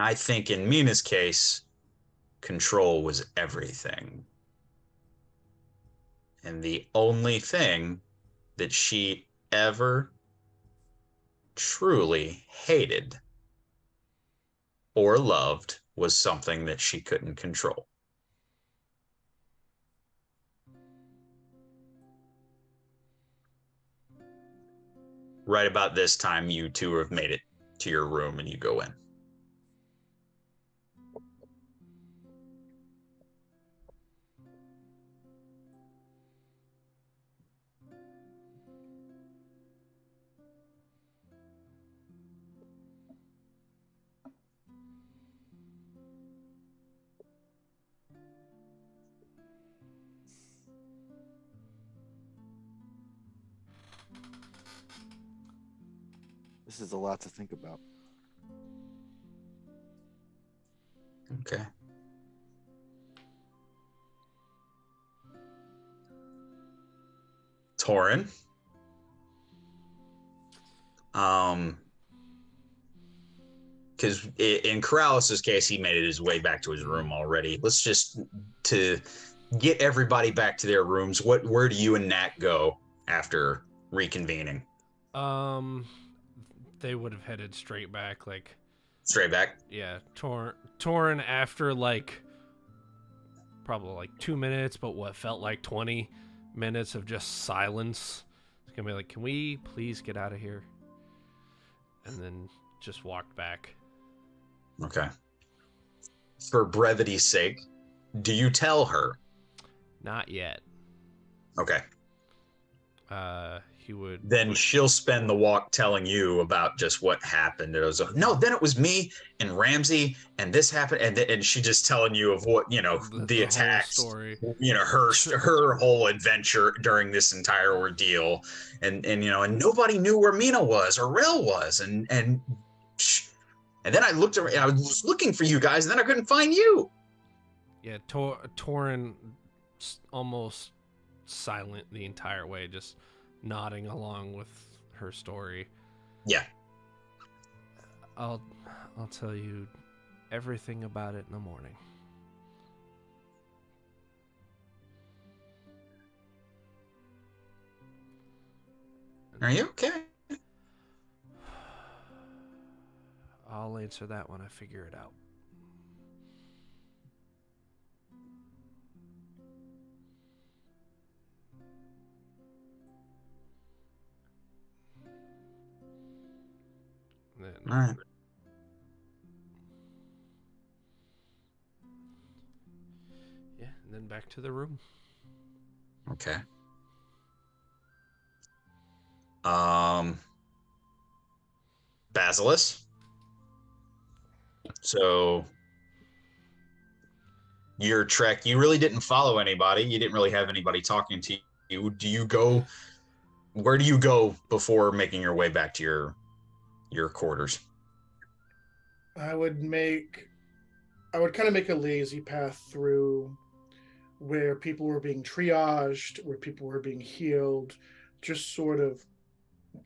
I think in Mina's case, control was everything. And the only thing that she ever truly hated or loved was something that she couldn't control. Right about this time, you two have made it to your room and you go in. This is a lot to think about. Okay. Torin. Because in Corrales' case, he made it his way back to his room already. Let's just to get everybody back to their rooms. Where do you and Nat go after reconvening? They would have headed straight back, like Straight back. yeah. Torin after like probably like 2 minutes, but what felt like 20 minutes of just silence. It's gonna be like, can we please get out of here? And then just walked back. Okay. For brevity's sake, do you tell her? Not yet. Okay. He would. Then she'll spend the walk telling you about just what happened. It was no, then it was me and Ramsey, and this happened, and she just telling you of what the whole attacks, story. her whole adventure during this entire ordeal, and nobody knew where Mina was or Rel was, and then I looked around, I was looking for you guys, and then I couldn't find you. Yeah, Torin almost silent the entire way, just nodding along with her story. Yeah. I'll tell you everything about it in the morning. Are you okay? I'll answer that when I figure it out. Then, All right. yeah, and then back to the room. Okay. Basilisk. So your trek, you really didn't follow anybody. You didn't really have anybody talking to you. Where do you go before making your way back to your quarters? I would kind of make a lazy path through where people were being triaged, where people were being healed, just sort of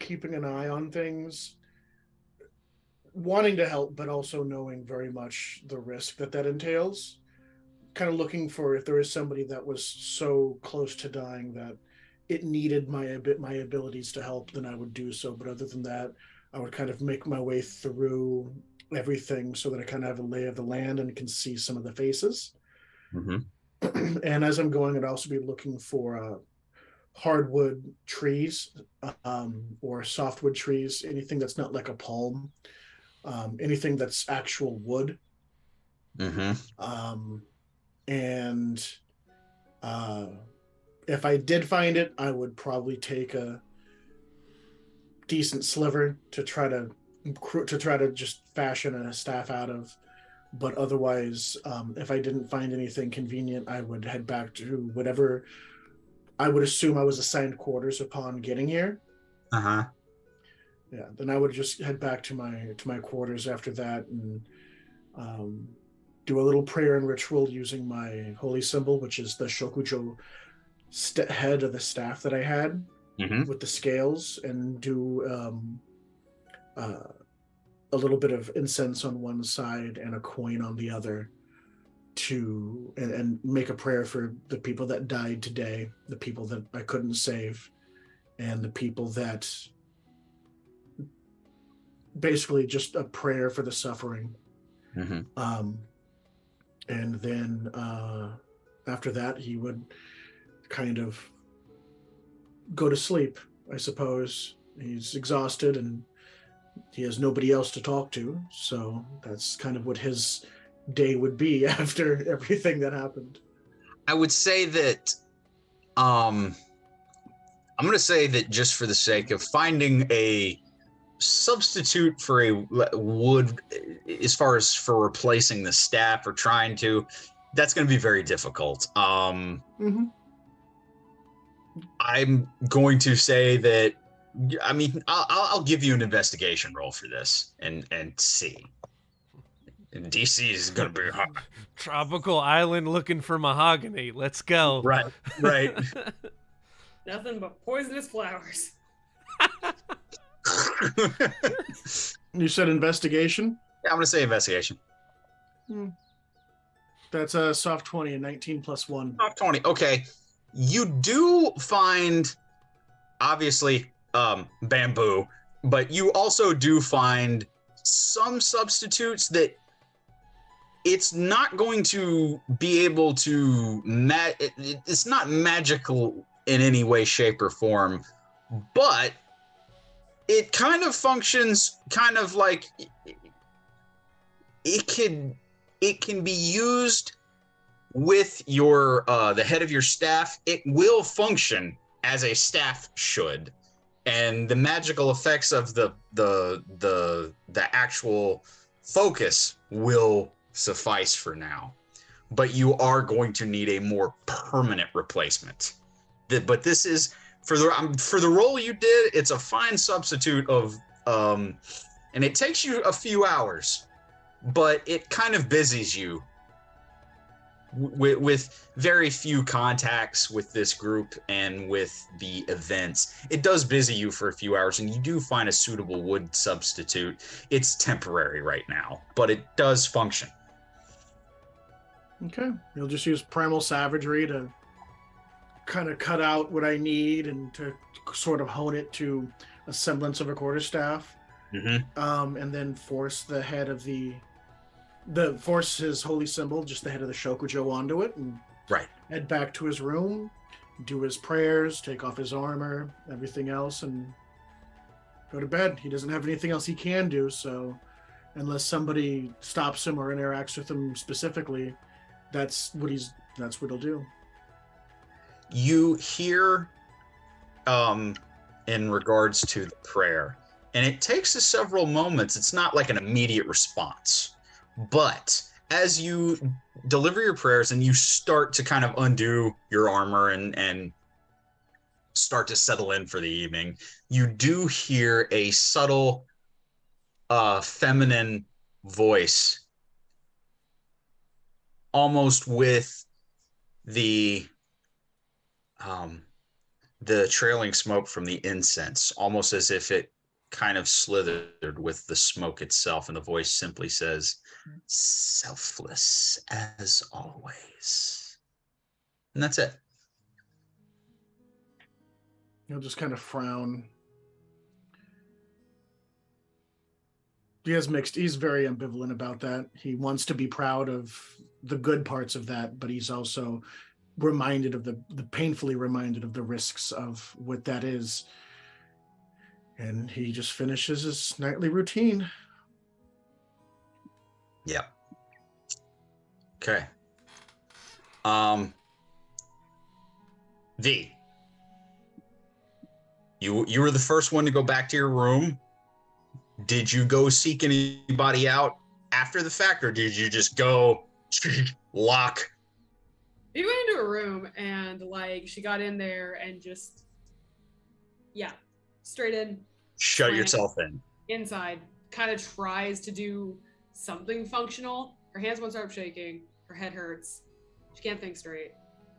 keeping an eye on things, wanting to help, but also knowing very much the risk that entails. Kind of looking for if there is somebody that was so close to dying that it needed my abilities to help, then I would do so. But other than that, I would kind of make my way through everything so that I kind of have a lay of the land and can see some of the faces. Mm-hmm. And as I'm going, I'd also be looking for hardwood trees or softwood trees, anything that's not like a palm, anything that's actual wood. Mm-hmm. And if I did find it, I would probably take a decent sliver to try to just fashion a staff out of. But otherwise, if I didn't find anything convenient, I would head back to whatever I would assume I was assigned quarters upon getting here. Uh-huh. Yeah, then I would just head back to my quarters after that and do a little prayer and ritual using my holy symbol, which is the Shokujo head of the staff that I had with the scales, and do a little bit of incense on one side and a coin on the other and make a prayer for the people that died today, the people that I couldn't save, and the people that basically just a prayer for the suffering. And then after that, he would kind of go to sleep, I suppose. He's exhausted and he has nobody else to talk to. So that's kind of what his day would be after everything that happened. I would say that I'm going to say that just for the sake of finding a substitute for a wood, as far as for replacing the staff or trying to, that's going to be very difficult. I'm going to say that, I mean, I'll give you an investigation roll for this and see. And DC is going to be hard. Tropical island looking for mahogany. Let's go. Right. Nothing but poisonous flowers. You said investigation? Yeah, I'm going to say investigation. That's a soft 20, a 19 plus 1. Soft 20. Okay. You do find, obviously, bamboo, but you also do find some substitutes that it's not going to be able to it's not magical in any way, shape, or form, but it kind of functions kind of like it can be used with your the head of your staff. It will function as a staff should, and the magical effects of the actual focus will suffice for now. But you are going to need a more permanent replacement. But this is for the role you did. It's a fine substitute of and it takes you a few hours, but it kind of busies you with very few contacts with this group and with the events. It does busy you for a few hours, and you do find a suitable wood substitute. It's temporary right now, but it does function. Okay. You'll just use primal savagery to kind of cut out what I need and to sort of hone it to a semblance of a quarterstaff. And then force the head of force his holy symbol, just the head of the Shokujo, onto it, and head back to his room, do his prayers, take off his armor, everything else, and go to bed. He doesn't have anything else he can do, so unless somebody stops him or interacts with him specifically, that's what he'll do. You hear in regards to the prayer, and it takes us several moments. It's not like an immediate response. But as you deliver your prayers and you start to kind of undo your armor and start to settle in for the evening, you do hear a subtle feminine voice, almost with the trailing smoke from the incense, almost as if it kind of slithered with the smoke itself, and the voice simply says, "Selfless as always." And that's it. He'll just kind of frown. He's very ambivalent about that. He wants to be proud of the good parts of that, but he's also reminded of the painfully reminded of the risks of what that is. And he just finishes his nightly routine. Yep. Okay. V. You were the first one to go back to your room. Did you go seek anybody out after the fact, or did you just go lock? He went into a room and she got in there and just straight in. Shut yourself in. Inside, kind of tries to do something functional. Her hands won't start shaking. Her head hurts. She can't think straight.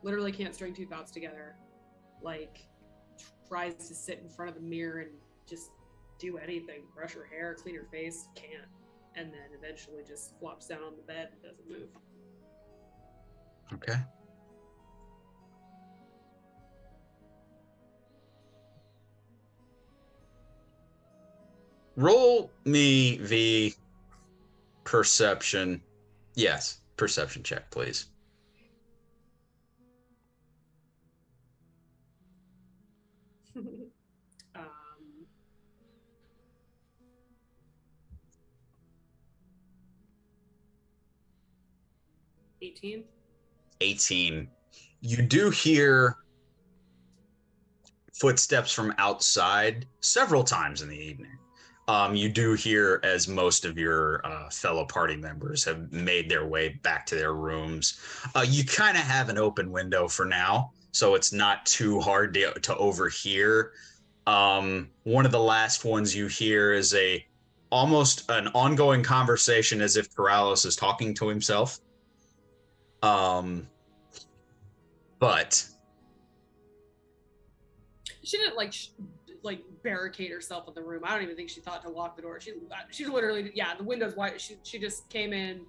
Literally can't string two thoughts together. Tries to sit in front of the mirror and just do anything. Brush her hair, clean her face, can't. And then eventually just flops down on the bed and doesn't move. Okay. Roll me the perception. Yes, perception check, please. um, 18. 18. You do hear footsteps from outside several times in the evening. You do hear as most of your fellow party members have made their way back to their rooms. You kind of have an open window for now, so it's not too hard to overhear. One of the last ones you hear is almost an ongoing conversation as if Corrales is talking to himself. But She didn't like barricade herself in the room. I don't even think she thought to lock the door. She literally, yeah, the window's wide. She just came in,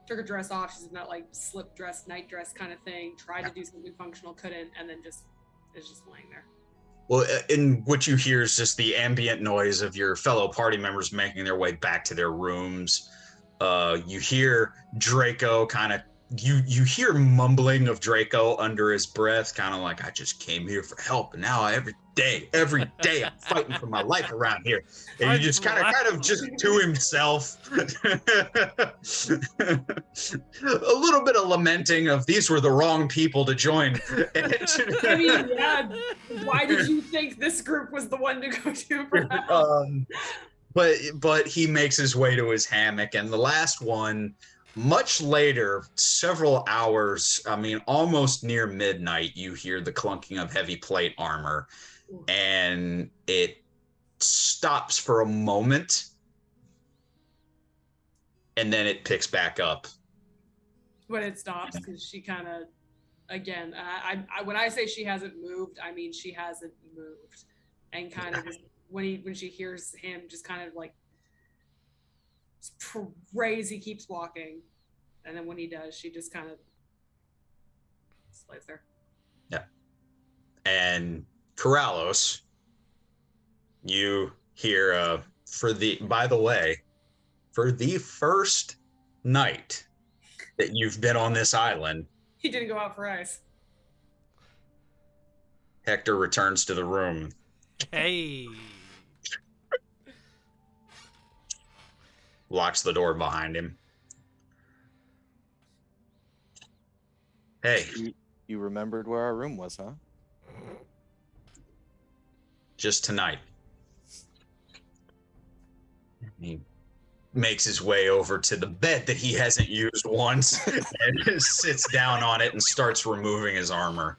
took her dress off. She's in that like slip dress, night dress kind of thing. Tried to do something functional, couldn't, and then is just laying there. Well, and what you hear is just the ambient noise of your fellow party members making their way back to their rooms. You hear Draco kind of, you hear mumbling of Draco under his breath, kind of like, I just came here for help, and now every day I'm fighting for my life around here. And you just kind of just to himself. A little bit of lamenting of these were the wrong people to join. I mean, yeah. Why did you think this group was the one to go to for help? But he makes his way to his hammock, and the last one, much later, several hours, I mean, almost near midnight, you hear the clunking of heavy plate armor, and it stops for a moment, and then it picks back up. But it stops because she kind of, again, I when I say she hasn't moved, I mean she hasn't moved, and kind of just, when she hears him, just kind of like prays, he keeps walking, and then when he does, she just kind of lays there. Yeah. And Corrales, you hear by the way, for the first night that you've been on this island, He didn't go out for ice. Hector returns to the room. Hey. Locks the door behind him. Hey, You remembered where our room was, huh? just tonight. He makes his way over to the bed that he hasn't used once and sits down on it and starts removing his armor.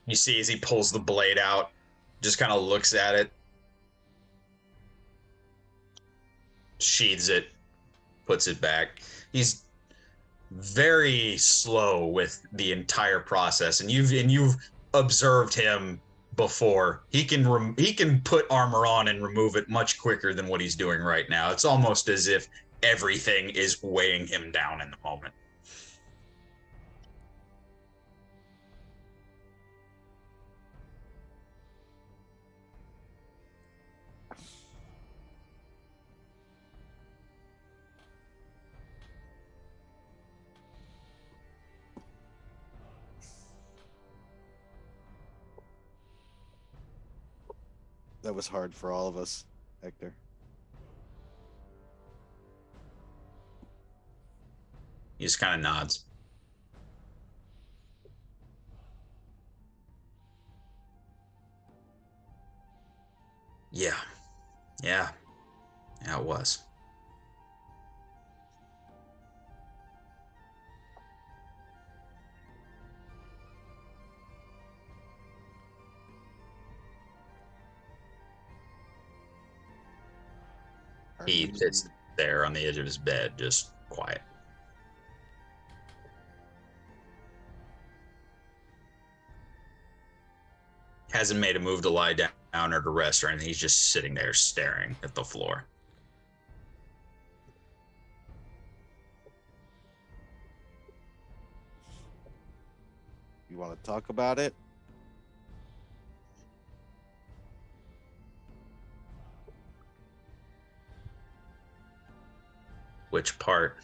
You see as he pulls the blade out, just kind of looks at it, sheathes it, puts it back. He's very slow with the entire process, and you've observed him before. He can put armor on and remove it much quicker than what he's doing right now. It's almost as if everything is weighing him down in the moment. That was hard for all of us, Hector. He just kind of nods. Yeah, it was. He sits there on the edge of his bed, just quiet. hasn't made a move to lie down or to rest or anything. He's just sitting there staring at the floor. You want to talk about it? Which part?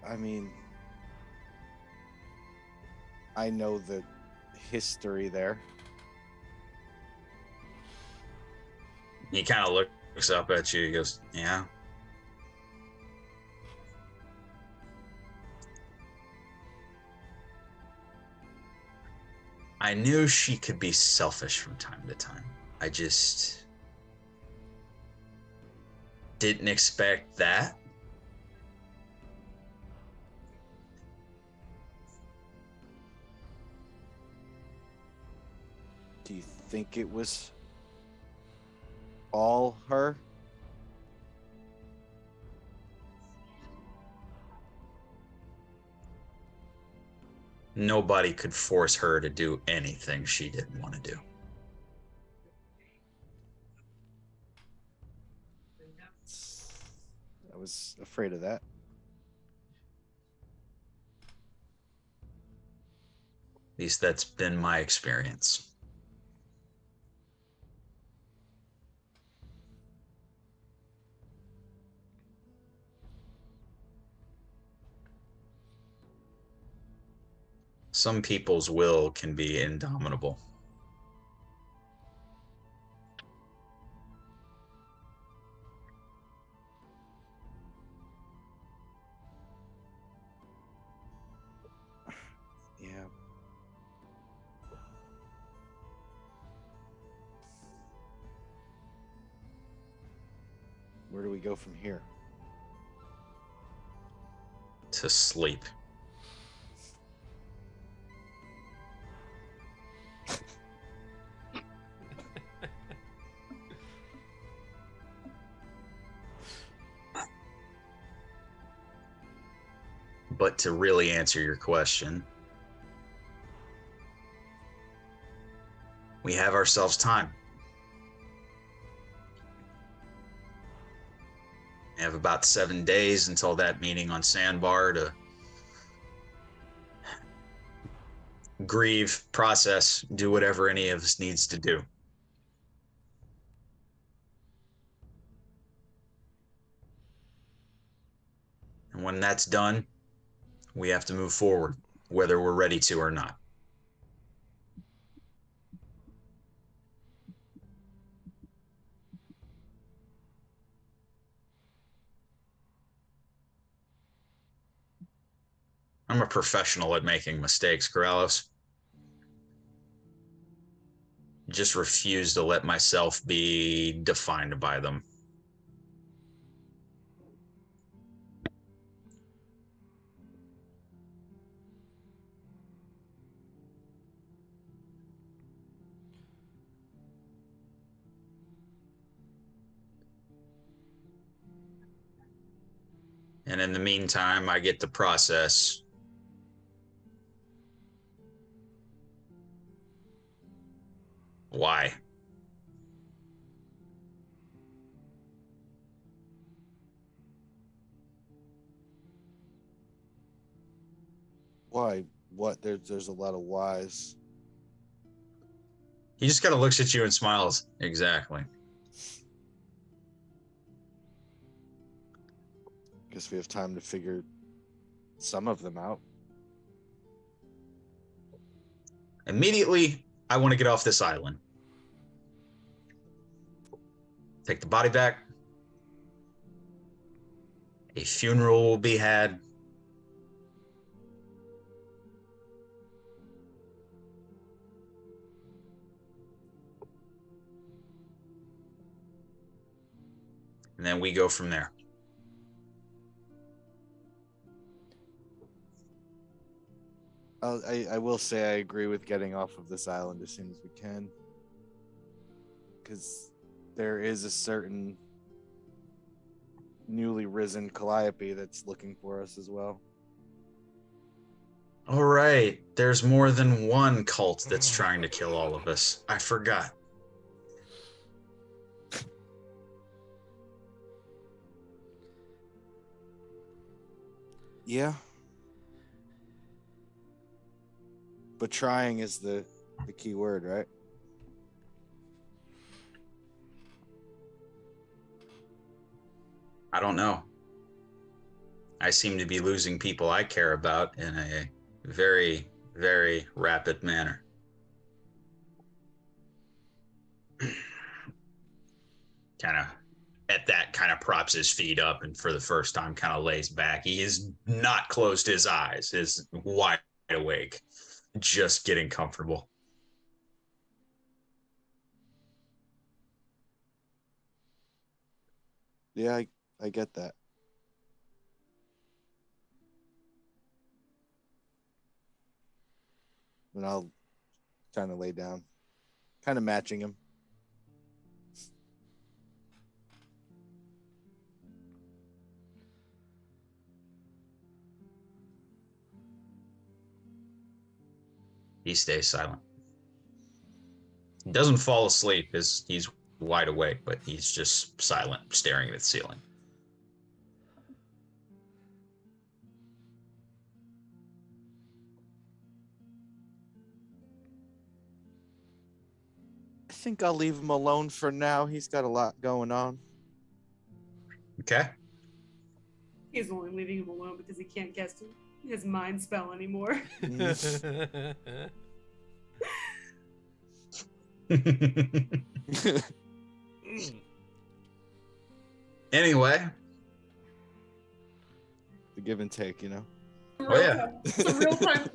I mean, I know the history there. He kind of looks up at you. He goes, yeah. I knew she could be selfish from time to time. I just didn't expect that. Do you think it was all her? Nobody could force her to do anything she didn't want to do. I was afraid of that. At least that's been my experience. Some people's will can be indomitable. Yeah. Where do we go from here? To sleep. But to really answer your question, we have ourselves time. We have about 7 days until that meeting on Sandbar to grieve, process, do whatever any of us needs to do. And when that's done, we have to move forward, whether we're ready to or not. I'm a professional at making mistakes, Corrales. Just refuse to let myself be defined by them. And in the meantime, I get to process why. Why? What? There's a lot of whys. He just kind of looks at you and smiles. Exactly. Guess we have time to figure some of them out. Immediately, I want to get off this island. Take the body back. A funeral will be had. And then we go from there. I will say I agree with getting off of this island as soon as we can. Because there is a certain newly risen Calliope that's looking for us as well. All right, there's more than one cult that's trying to kill all of us. I forgot. Yeah. But trying is the key word, right? I don't know. I seem to be losing people I care about in a very, very rapid manner. Kind of props his feet up and for the first time kind of lays back. He has not closed his eyes, is wide awake, just getting comfortable. Yeah, I get that. And I'll kind of lay down, kind of matching him. He stays silent. He doesn't fall asleep as he's wide awake, but he's just silent, staring at the ceiling. I think I'll leave him alone for now. He's got a lot going on. Okay. He's only leaving him alone because he can't guess his mind spell anymore. Anyway. The give and take, you know. Oh, yeah.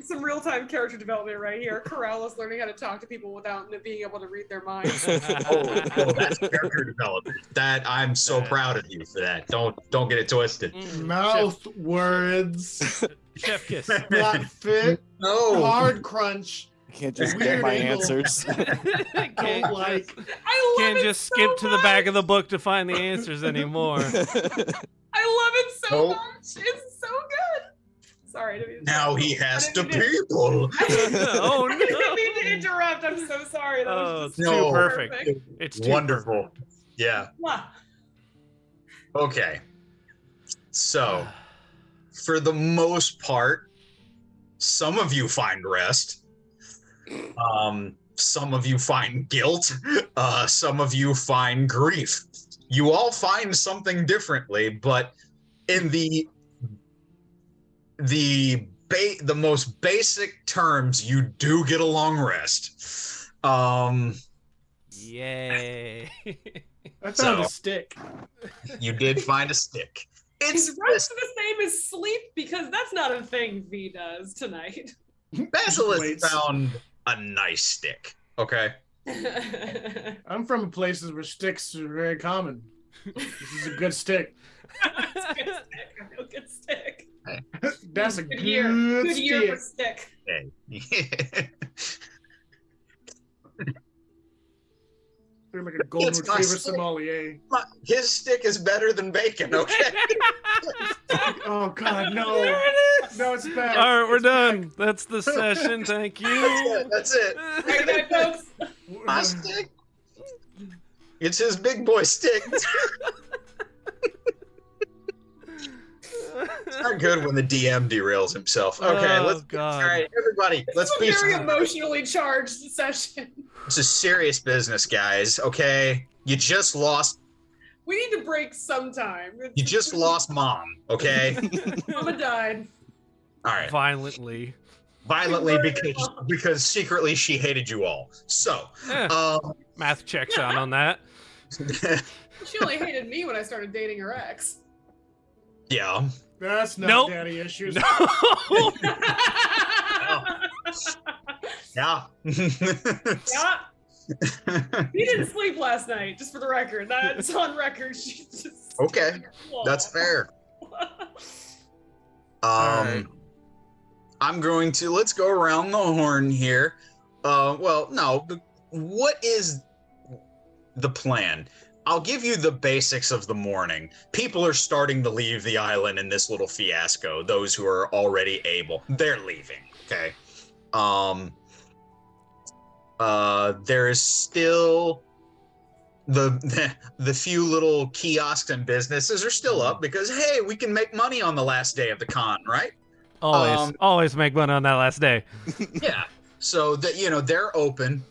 Some real time character development right here. Corrales learning how to talk to people without being able to read their minds. That's character development. That I'm so proud of you for that. Don't get it twisted. Mouth words. Chef kiss. Not fit. No. Hard crunch. I can't just Weird get my angle. answers. Can't like. I love can't it just so skip to the much. back of the book to find the answers anymore. I love it so Nope. much. It's so good. Sorry. I didn't mean to Now interrupt. he has I to didn't mean people. Oh, I didn't mean to interrupt. I'm so sorry. That Oh, was it's just No. too perfect. It's too Wonderful. perfect. Yeah. Mwah. Okay. So, for the most part, some of you find rest. Some of you find guilt. Some of you find grief. You all find something differently, but in the most basic terms, you do get a long rest. Yay. I found So- a stick. You did find a stick. Is It's rest the same as sleep? Because that's not a thing V does tonight. Basilisk Waits. found a nice stick. Okay. I'm from places where sticks are very common. This is a good stick. That's a good stick. A real good stick. That's a Good good year. Good year stick. for stick. Okay. They're like a golden It's my retriever stick. sommelier. His stick is better than bacon. Okay. Oh God, no! There it is. No, it's bad. All right, we're It's done. That's the session. Thank you. That's it. Good night, folks. bad. My stick. It's his big boy stick. It's not good when the DM derails himself. Okay, Oh, let's. God. All right, everybody, let's be. It's a very emotionally charged session. This is serious business, guys. Okay, you just lost. We need to break sometime. You just lost mom. Okay. Mama died. All right. Violently. Violently because secretly she hated you all. So, Math checks out on that. She only hated me when I started dating her ex. yeah. That's not Nope. daddy issues. No. Yeah. Yeah. He didn't sleep last night, just for the record. That's on record. She just Okay, that's fair. right. I'm going to let's go around the horn here. Well, no, what is the plan? I'll give you the basics of the morning. People are starting to leave the island in this little fiasco. Those who are already able, they're leaving. Okay. There is still the few little kiosks and businesses are still up because hey, we can make money on the last day of the con, right? Always make money on that last day. Yeah. So that they're open.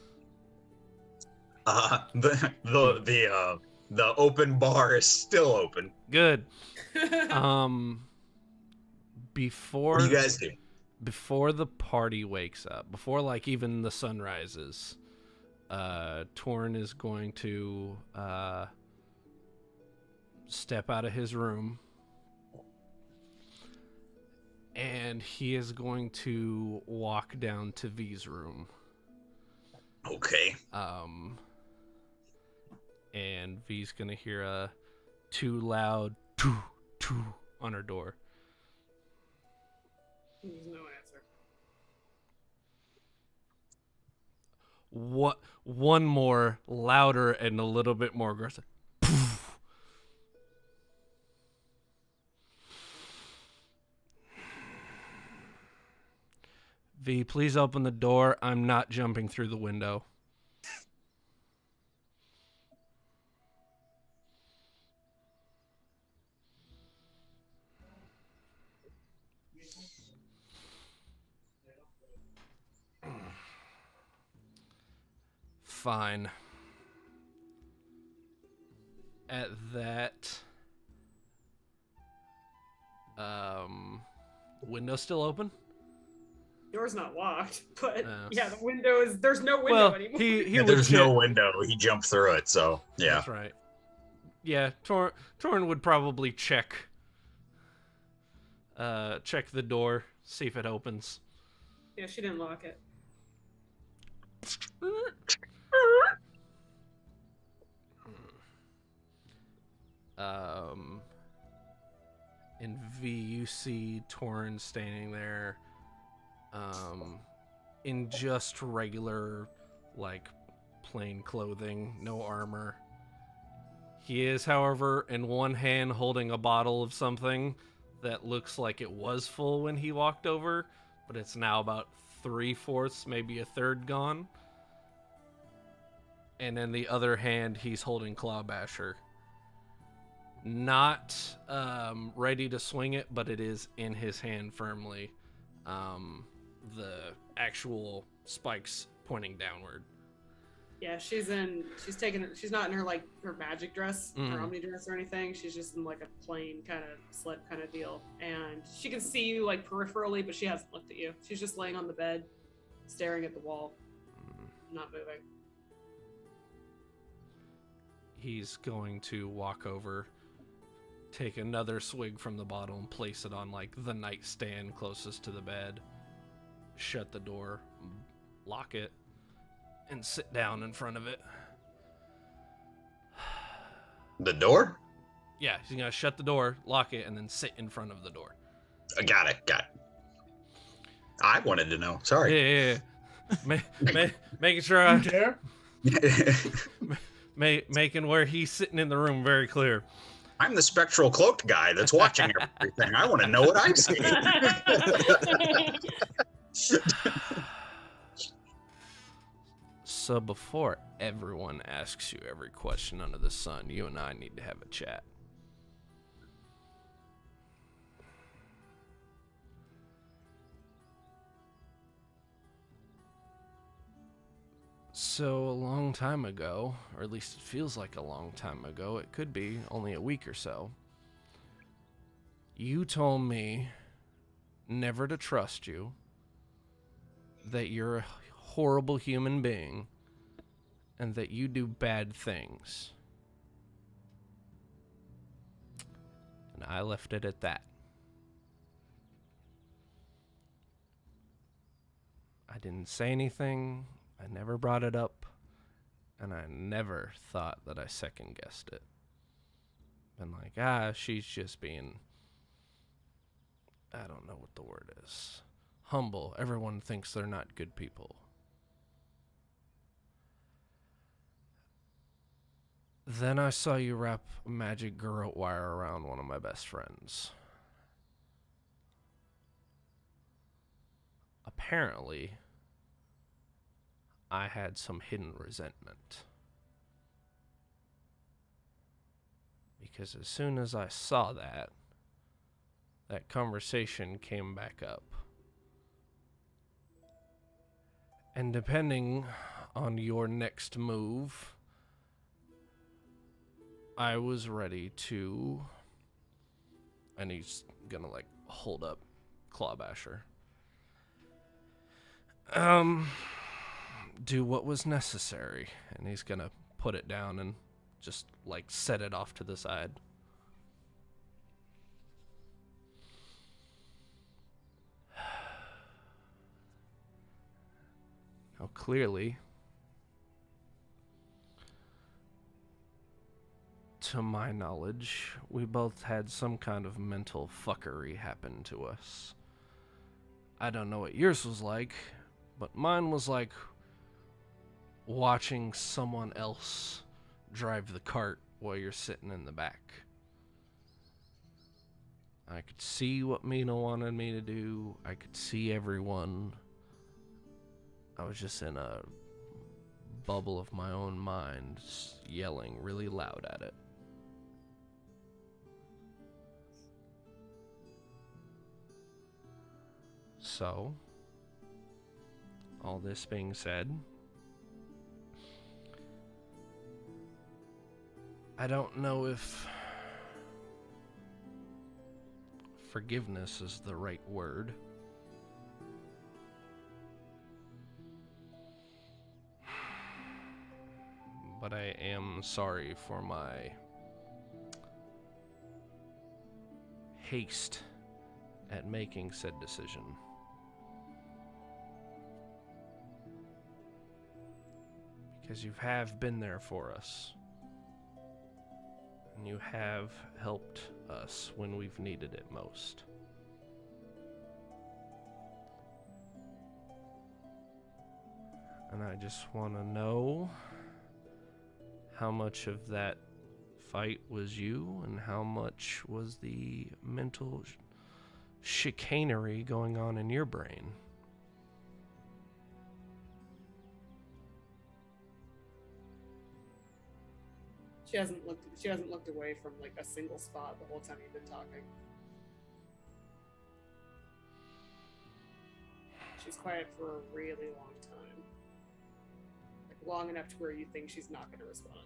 The open bar is still open. Good. What do you guys do? Before the party wakes up, before like even the sun rises, Torn is going to step out of his room, and he is going to walk down to V's room. Okay. And V's gonna hear a too loud "too too" on her door. There's no answer. What? One more, louder and a little bit more aggressive. V, please open the door. I'm not jumping through the window. Fine. At that, window still open? Door's not locked, but yeah, the window is. There's no window Well, anymore. There's no window. He jumped through it, so yeah. That's right. Yeah, Torn would probably check the door, see if it opens. Yeah, she didn't lock it. In V, you see Torn standing there, in just regular, like, plain clothing, no armor. He is, however, in one hand holding a bottle of something that looks like it was full when he walked over, but it's now about 3/4, maybe a third gone. And in the other hand, he's holding Claw Basher. Not ready to swing it, but it is in his hand firmly. The actual spikes pointing downward. Yeah, she's not in her her magic dress, her Omni dress or anything. She's just in like a plain kind of slip kind of deal. And she can see you like peripherally, but she hasn't looked at you. She's just laying on the bed, staring at the wall, not moving. He's going to walk over, take another swig from the bottle and place it on like the nightstand closest to the bed, shut the door, lock it, and sit down in front of it. The door? Yeah, he's gonna shut the door, lock it, and then sit in front of the door. Got it. I wanted to know. Sorry. Yeah. Making sure You dare? making where he's sitting in the room very clear. I'm the spectral cloaked guy that's watching everything. I want to know what I see. So before everyone asks you every question under the sun, you and I need to have a chat. So a long time ago, or at least it feels like a long time ago, it could be only a week or so, you told me never to trust you, that you're a horrible human being, and that you do bad things. And I left it at that. I didn't say anything, I never brought it up, and I never thought that I second-guessed it. Been like, she's just being, I don't know what the word is, humble. Everyone thinks they're not good people. Then I saw you wrap a magic garrote wire around one of my best friends. Apparently, I had some hidden resentment. Because as soon as I saw that conversation came back up. And depending on your next move, I was ready to... And he's gonna, like, hold up Clawbasher. Do what was necessary. And he's gonna put it down and just, like, set it off to the side. Now, clearly, to my knowledge, we both had some kind of mental fuckery happen to us. I don't know what yours was like, but mine was like watching someone else drive the cart while you're sitting in the back. I could see what Mina wanted me to do. I could see everyone. I was just in a bubble of my own mind, yelling really loud at it. So, all this being said, I don't know if forgiveness is the right word. But I am sorry for my haste at making said decision. Because you have been there for us. And you have helped us when we've needed it most. And I just want to know how much of that fight was you and how much was the mental chicanery going on in your brain. She hasn't looked away from like a single spot the whole time you've been talking. She's quiet for a really long time. Like long enough to where you think she's not going to respond.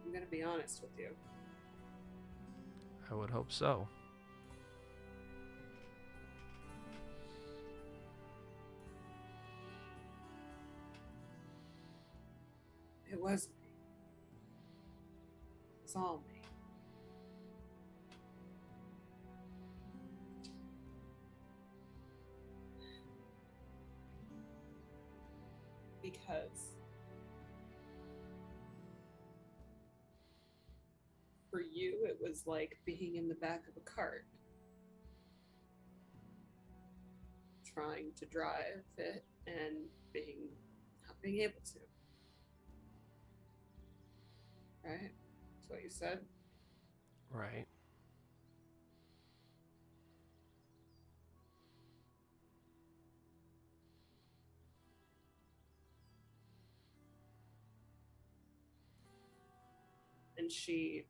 I'm going to be honest with you. I would hope so. It was me. It was all me. Because for you, it was like being in the back of a cart, trying to drive it and not being able to. Right? That's what you said? Right. And she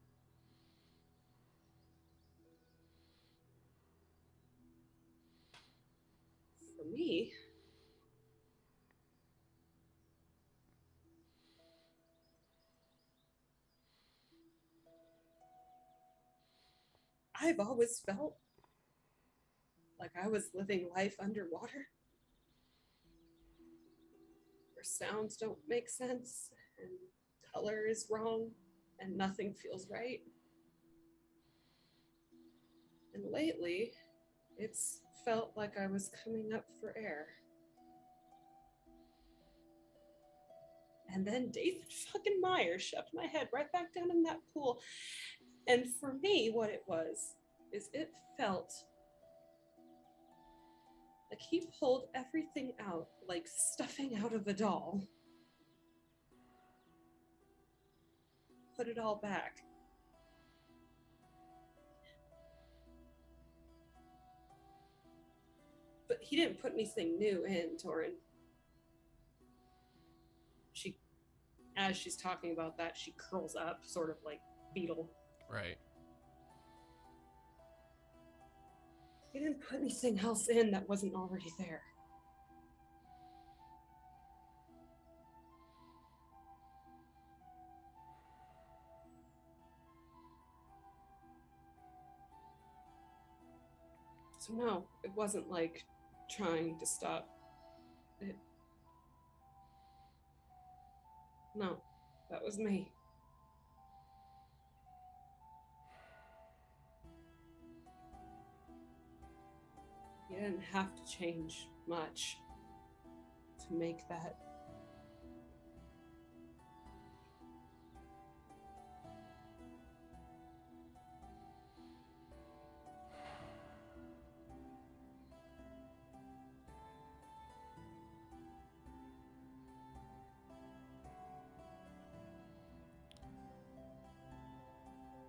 for me, I've always felt like I was living life underwater, where sounds don't make sense and color is wrong and nothing feels right. And lately, it's felt like I was coming up for air. And then David fucking Myers shoved my head right back down in that pool. And for me, what it was is it felt like he pulled everything out like stuffing out of a doll. Put it all back. But he didn't put anything new in, Torin. As she's talking about that, she curls up, sort of like Beetle. Right. He didn't put anything else in that wasn't already there. So no, it wasn't like trying to stop it. No, that was me. You didn't have to change much to make that.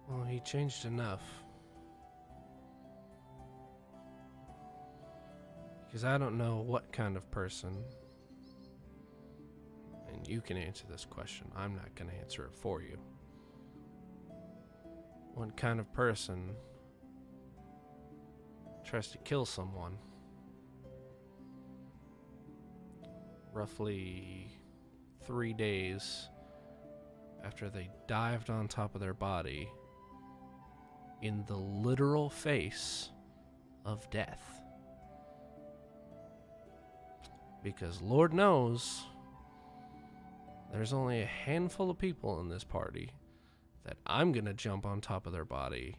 Well, he changed enough. Because I don't know what kind of person, and you can answer this question, I'm not going to answer it for you. What kind of person tries to kill someone roughly 3 days after they dived on top of their body in the literal face of death? Because Lord knows there's only a handful of people in this party that I'm gonna jump on top of their body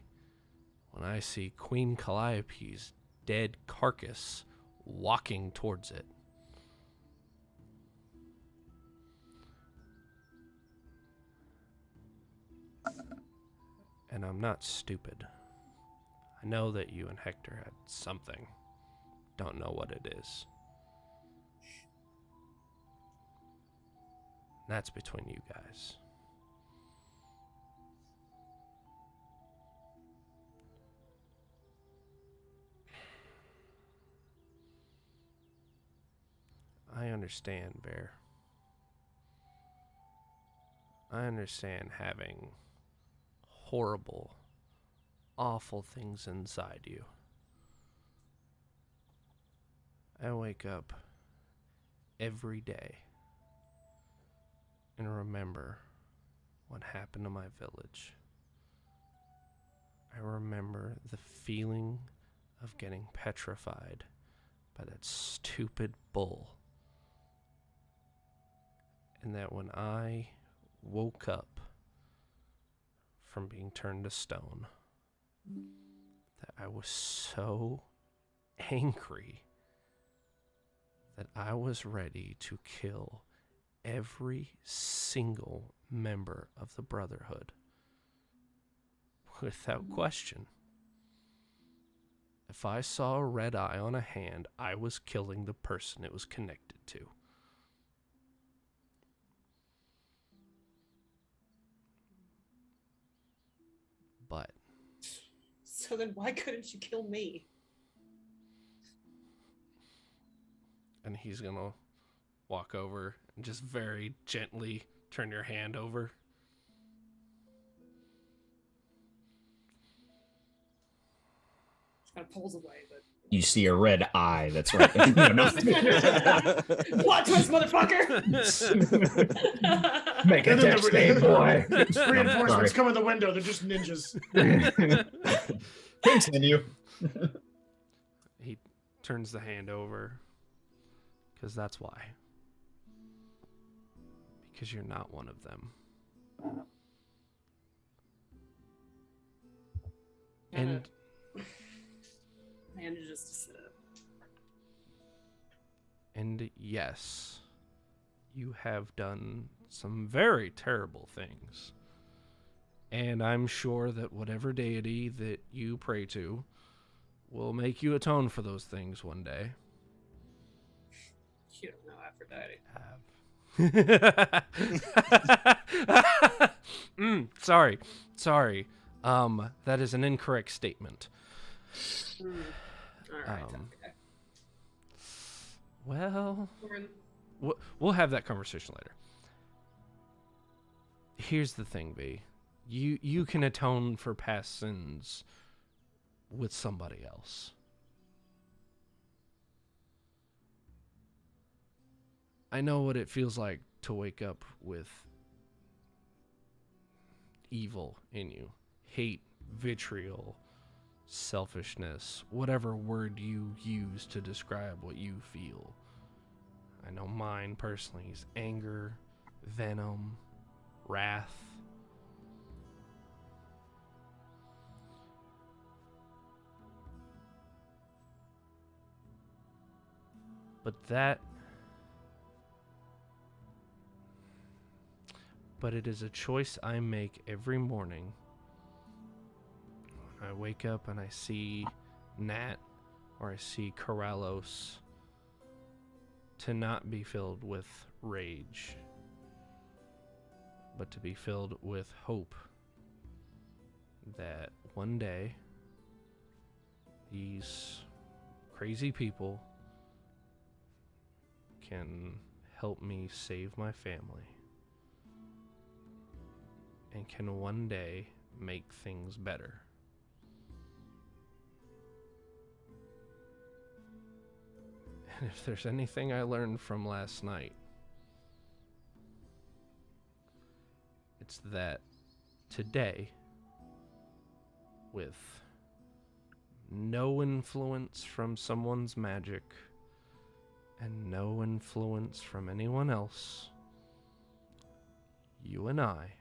when I see Queen Calliope's dead carcass walking towards it. And I'm not stupid. I know that you and Hector had something. Don't know what it is. That's between you guys. I understand, Bear. I understand having horrible, awful things inside you. I wake up every day and remember what happened to my village. I remember the feeling of getting petrified by that stupid bull. And that when I woke up from being turned to stone, that I was so angry that I was ready to kill every single member of the Brotherhood. Without question. If I saw a red eye on a hand, I was killing the person it was connected to. But So then why couldn't you kill me? and he's gonna walk over and just very gently turn your hand over. Just kind of pulls away, but You see a red eye. That's right. No, no. plot twist, motherfucker! Make a And then dex save, boy. Reinforcements Sorry. come in the window. They're just ninjas. Continue. He turns the hand over. Because that's why. Because you're not one of them. And manages to sit up. And yes, you have done some very terrible things. And I'm sure that whatever deity that you pray to will make you atone for those things one day. You don't know Aphrodite. Sorry. That is an incorrect statement. All right. Okay. Well, we'll have that conversation later. Here's the thing, V. You can atone for past sins with somebody else. I know what it feels like to wake up with evil in you. Hate, vitriol, selfishness, whatever word you use to describe what you feel. I know mine personally is anger, venom, wrath. But it is a choice I make every morning. When I wake up and I see Nat or I see Corrallos, to not be filled with rage, but to be filled with hope that one day these crazy people can help me save my family and can one day make things better. And if there's anything I learned from last night, it's that today, with no influence from someone's magic and no influence from anyone else, you and I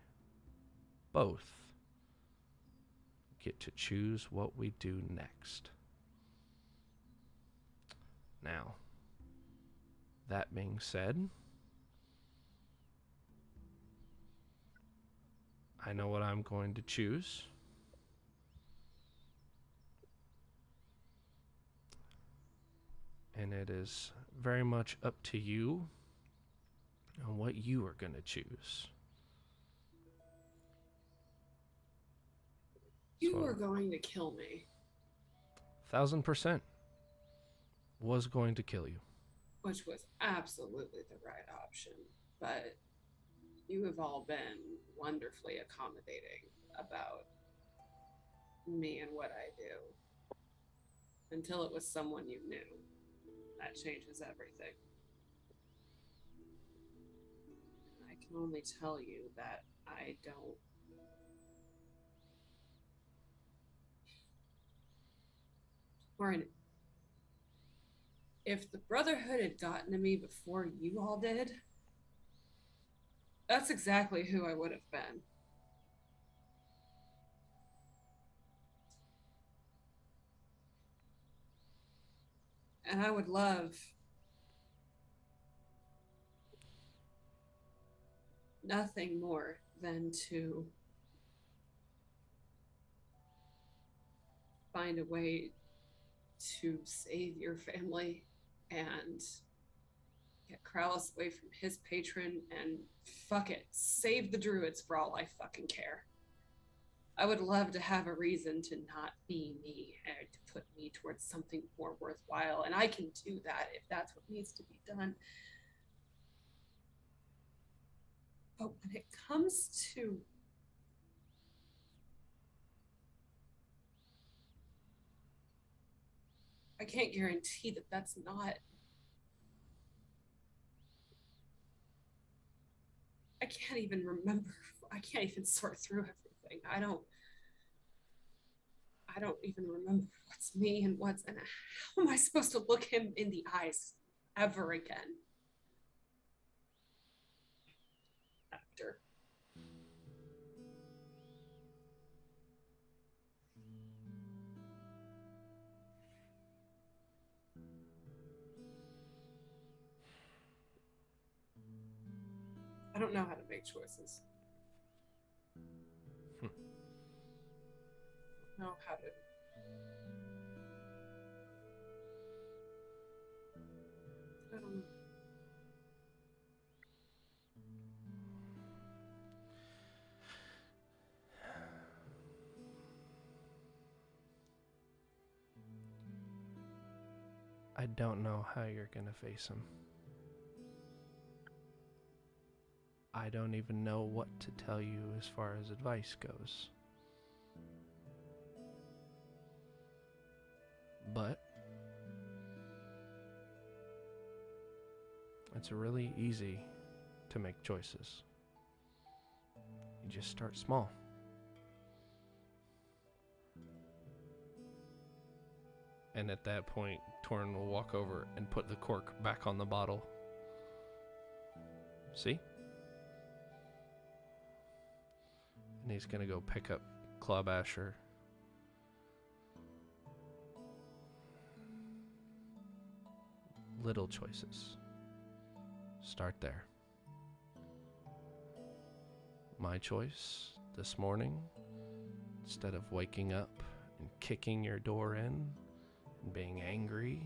both get to choose what we do next. Now, that being said, I know what I'm going to choose. And it is very much up to you on what you are going to choose. You were going to kill me. 1000% was going to kill you. Which was absolutely the right option. But you have all been wonderfully accommodating about me and what I do. Until it was someone you knew. That changes everything. I can only tell you that I don't. Warren, if the Brotherhood had gotten to me before you all did, that's exactly who I would have been. And I would love nothing more than to find a way to save your family and get Krallis away from his patron and fuck it, save the druids for all I fucking care. I would love to have a reason to not be me and to put me towards something more worthwhile, and I can do that if that's what needs to be done. But when it comes to I can't guarantee that that's not. I can't even remember. I can't even sort through everything. I don't even remember what's me and what's. And how am I supposed to look him in the eyes ever again? After. I don't know how to make choices. know how to. I don't know. I don't know how you're gonna face him. I don't even know what to tell you as far as advice goes. But it's really easy to make choices. You just start small. And at that point, Torn will walk over and put the cork back on the bottle. See? And he's gonna go pick up Clawbasher. Little choices. Start there. My choice this morning, instead of waking up and kicking your door in and being angry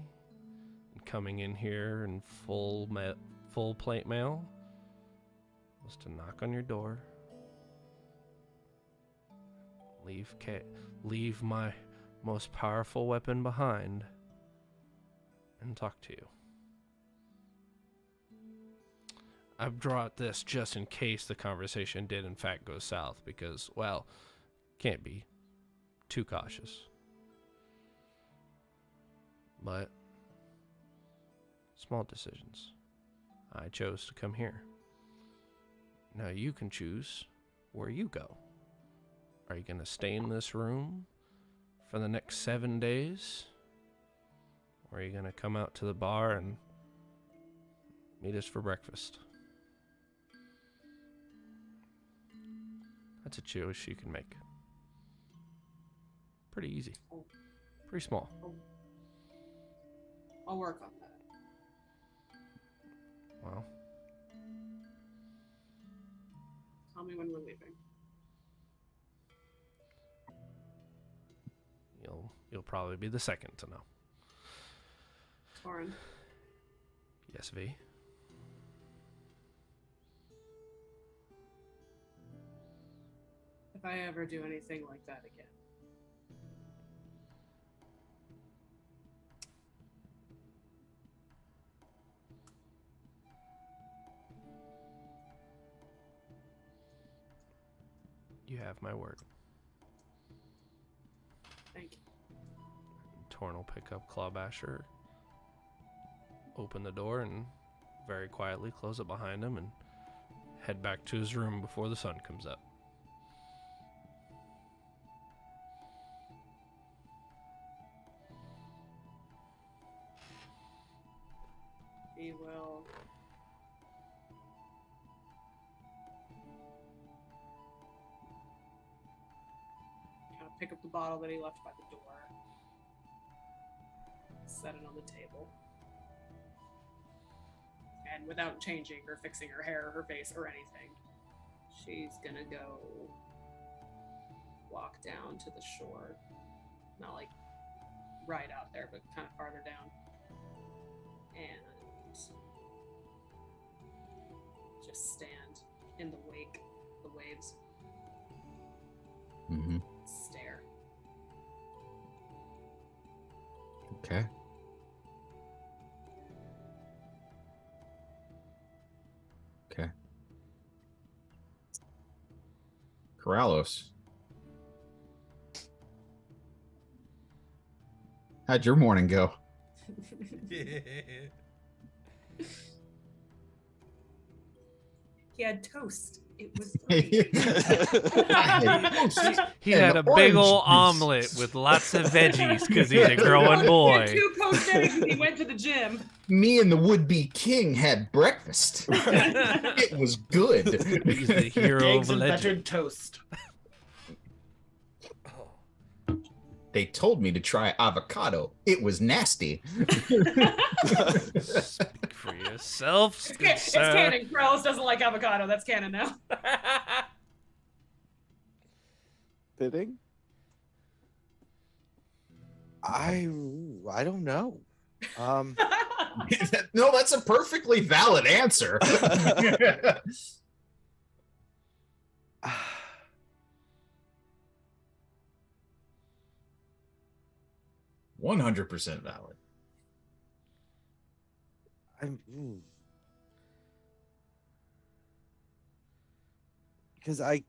and coming in here in full plate mail, was to knock on your door, leave my most powerful weapon behind, and talk to you. I've brought this just in case the conversation did in fact go south, because, well, can't be too cautious. But small decisions. I chose to come here. Now you can choose where you go. Are you going to stay in this room for the next 7 days? Or are you going to come out to the bar and meet us for breakfast? That's a choice you can make. Pretty easy. Pretty small. I'll work on that. Well, Tell me when we're leaving. you'll probably be the second to know. Torin, Yes, V. if I ever do anything like that again, You have my word. thank you. Torn will pick up Clawbasher, open the door, and very quietly close it behind him and head back to his room before the sun comes up. He will kind of pick up the bottle that he left by the door, set it on the table, and without changing or fixing her hair or her face or anything, she's gonna go walk down to the shore. Not like right out there, but kind of farther down. And just stand in the wake of the waves. Mm-hmm. Stare. Okay. Okay. Corrallos. How'd your morning go? He had toast. It was great. He had a big old omelet with lots of veggies because he's a growing He had boy. 2 poached eggs and he went to the gym. Me and the would-be king had breakfast. It was good. He's the hero Eggs of and legend. buttered toast. They told me to try avocado. It was nasty. Speak for yourself, It's, good it's sir. canon. Krellis doesn't like avocado. That's canon now. Fitting? I don't know. No, that's a perfectly valid answer. 100% valid. Because I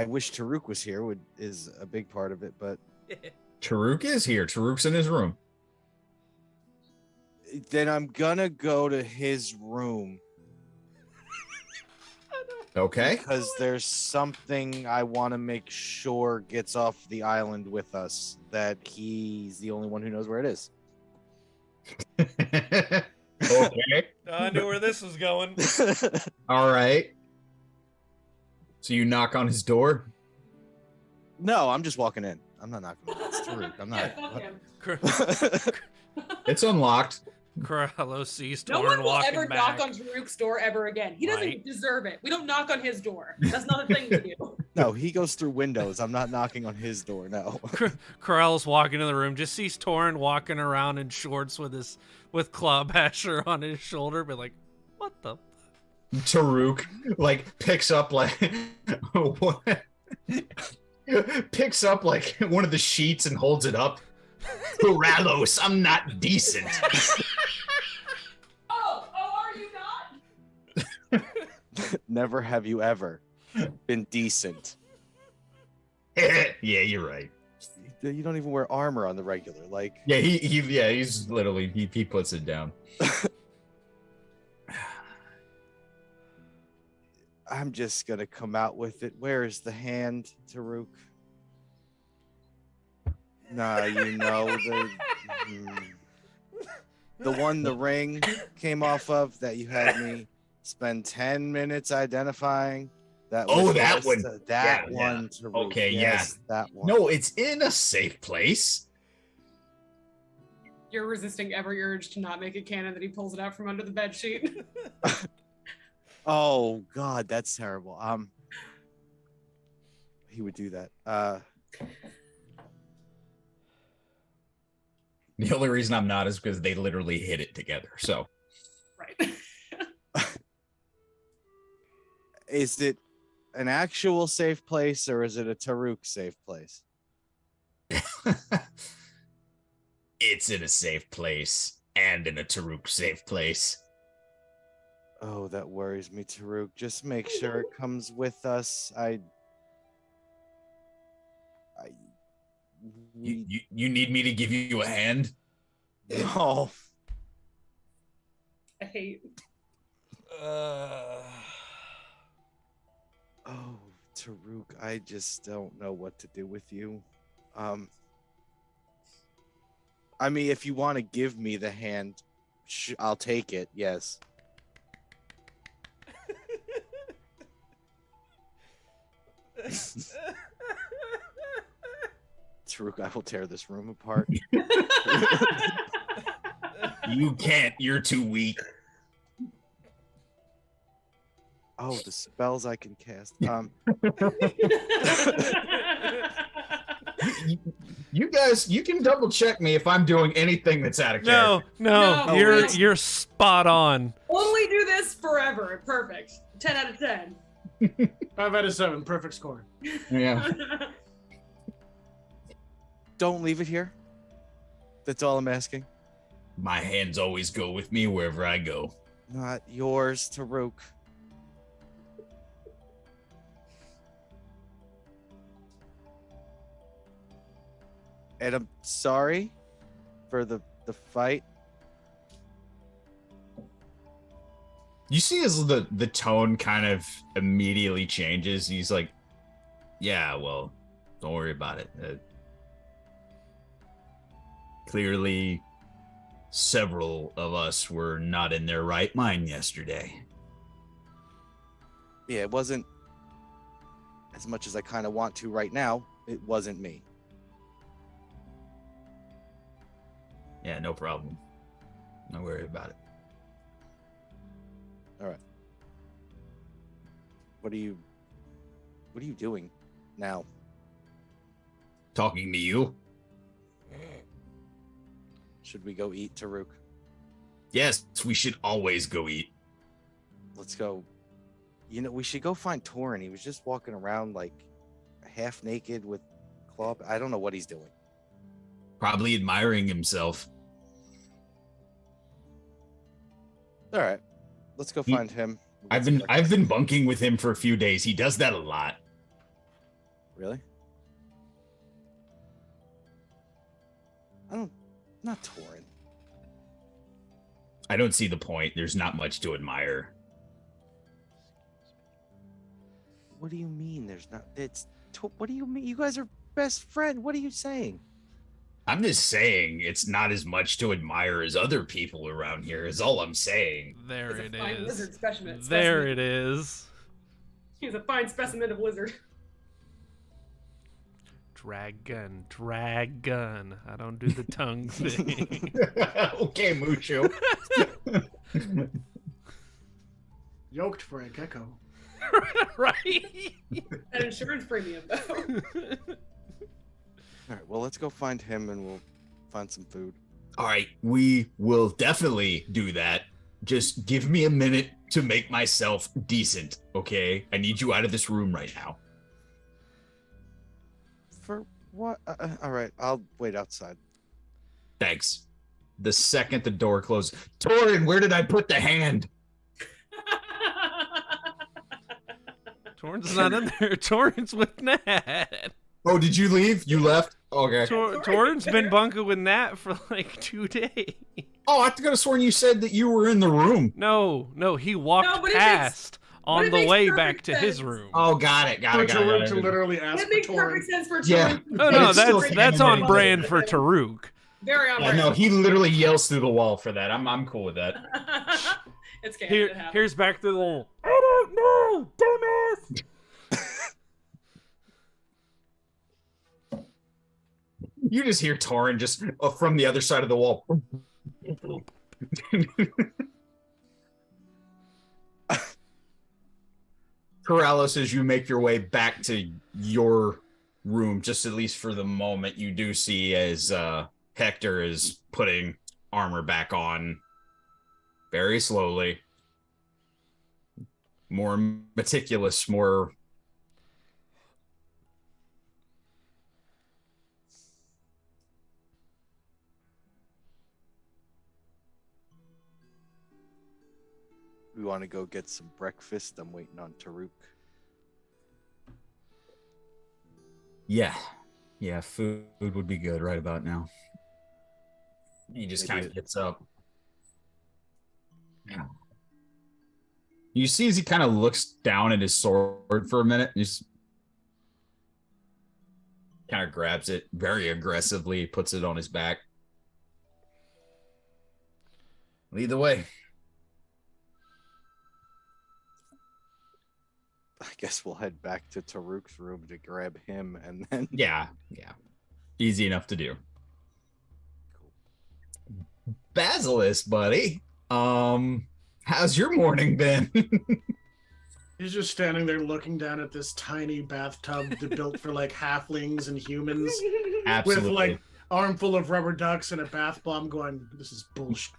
wish Taruk was here. Is a big part of it, but Taruk is here. Taruk's in his room. then I'm gonna go to his room. Okay. Because there's something I want to make sure gets off the island with us, that he's the only one who knows where it is. Okay. I knew where this was going. All right. So you knock on his door? No, I'm just walking in. I'm not knocking on it. It's Taruk. I'm not. Fuck him. It's unlocked. Corallo sees No Torn one will walking ever back. knock on Taruk's door ever again. He doesn't Right. deserve it. We don't knock on his door. That's not a thing to do. No, he goes through windows. I'm not knocking on his door. No. Corallo's walking in the room, just sees Torn walking around in shorts with Claw Basher on his shoulder, but like, what the? Taruk picks up picks up one of the sheets and holds it up. Corallos, I'm not decent. Oh, are you not? Never have you ever been decent. Yeah, you're right. You don't even wear armor on the regular. Like, Yeah, he's literally he puts it down. I'm just gonna come out with it. Where is the hand, Taruk? Nah, you know the one the ring came off of that you had me spend 10 minutes identifying. That Oh, was that one. That Yeah, one, Taruk. Okay, yes, that one. No, it's in a safe place. You're resisting every urge to not make it canon that he pulls it out from under the bed sheet. Oh God, that's terrible. He would do that. The only reason I'm not is because they literally hit it together. So Right. Is it an actual safe place or is it a Taruk safe place? it's in a safe place and in a Taruk safe place. Oh, that worries me, Taruk. Just make sure it comes with us. You need me to give you a hand? No. I hate. Oh, Taruk, I just don't know what to do with you. I mean, if you want to give me the hand, I'll take it. Yes. Taruk, I will tear this room apart. You can't. You're too weak. Oh, the spells I can cast. You guys, you can double check me if I'm doing anything that's out of character. No, No. you're spot on. Only do this forever. Perfect. 10 out of 10. 5 out of 7, perfect score. Yeah. Don't leave it here. That's all I'm asking. My hands always go with me wherever I go. Not yours, Taruk. And I'm sorry for the fight. You see as the tone kind of immediately changes. He's like, yeah, well, don't worry about it. Clearly, several of us were not in their right mind yesterday. Yeah, it wasn't as much as I kind of want to right now. It wasn't me. Yeah, no problem. Don't worry about it. All right. What are you doing now? Talking to you? Should we go eat, Taruk? Yes, we should always go eat. Let's go. You know, we should go find Torin. He was just walking around like half naked with claw. I don't know what he's doing. Probably admiring himself. All right, let's go find him. I've been bunking with him for a few days. He does that a lot. Really? Not Torin. I don't see the point. There's not much to admire. What do you mean? There's not. What do you mean? You guys are best friend. What are you saying? I'm just saying it's not as much to admire as other people around here, is all I'm saying. There He's a it fine is. lizard specimen. There it is. He's a fine specimen of lizard. Dragon. I don't do the tongue thing. Okay, Mucho. Yoked for a gecko. Right? An insurance premium, though. All right. Well, let's go find him and we'll find some food. All right, we will definitely do that. Just give me a minute to make myself decent, okay? I need you out of this room right now. For what? All right. I'll wait outside. Thanks. The second the door closes, Torin, where did I put the hand? Torin's not in there. Torin's with Nat. Oh, did you leave? You left? Okay. Torin's been bunking with Nat for like 2 days. Oh, I could have sworn you said that you were in the room. No, he walked No, but past on it the makes way perfect back to his sense. room. Oh, got it. To literally ask It makes for perfect Torin. sense for Yeah. Torin. No, It's still that's on canon. brand for Taruk. Very on Yeah, brand. no, he literally yells through the wall for that. I'm cool with that. It's canon. It happens. Here's back to the wall. I don't know, dumbass. You just hear Torin just from the other side of the wall. Corrales, as you make your way back to your room, just at least for the moment, you do see as Hector is putting armor back on very slowly. More meticulous, more... We want to go get some breakfast. I'm waiting on Taruk. Yeah, food would be good right about now. He just Maybe kind of gets up. You see as he kind of looks down at his sword for a minute, and just kind of grabs it very aggressively, puts it on his back. Lead the way. I guess we'll head back to Taruk's room to grab him and then... Yeah. Easy enough to do. Basilisk, buddy. How's your morning been? He's just standing there looking down at this tiny bathtub built for like halflings and humans Absolutely. with like armful of rubber ducks and a bath bomb going, this is bullshit.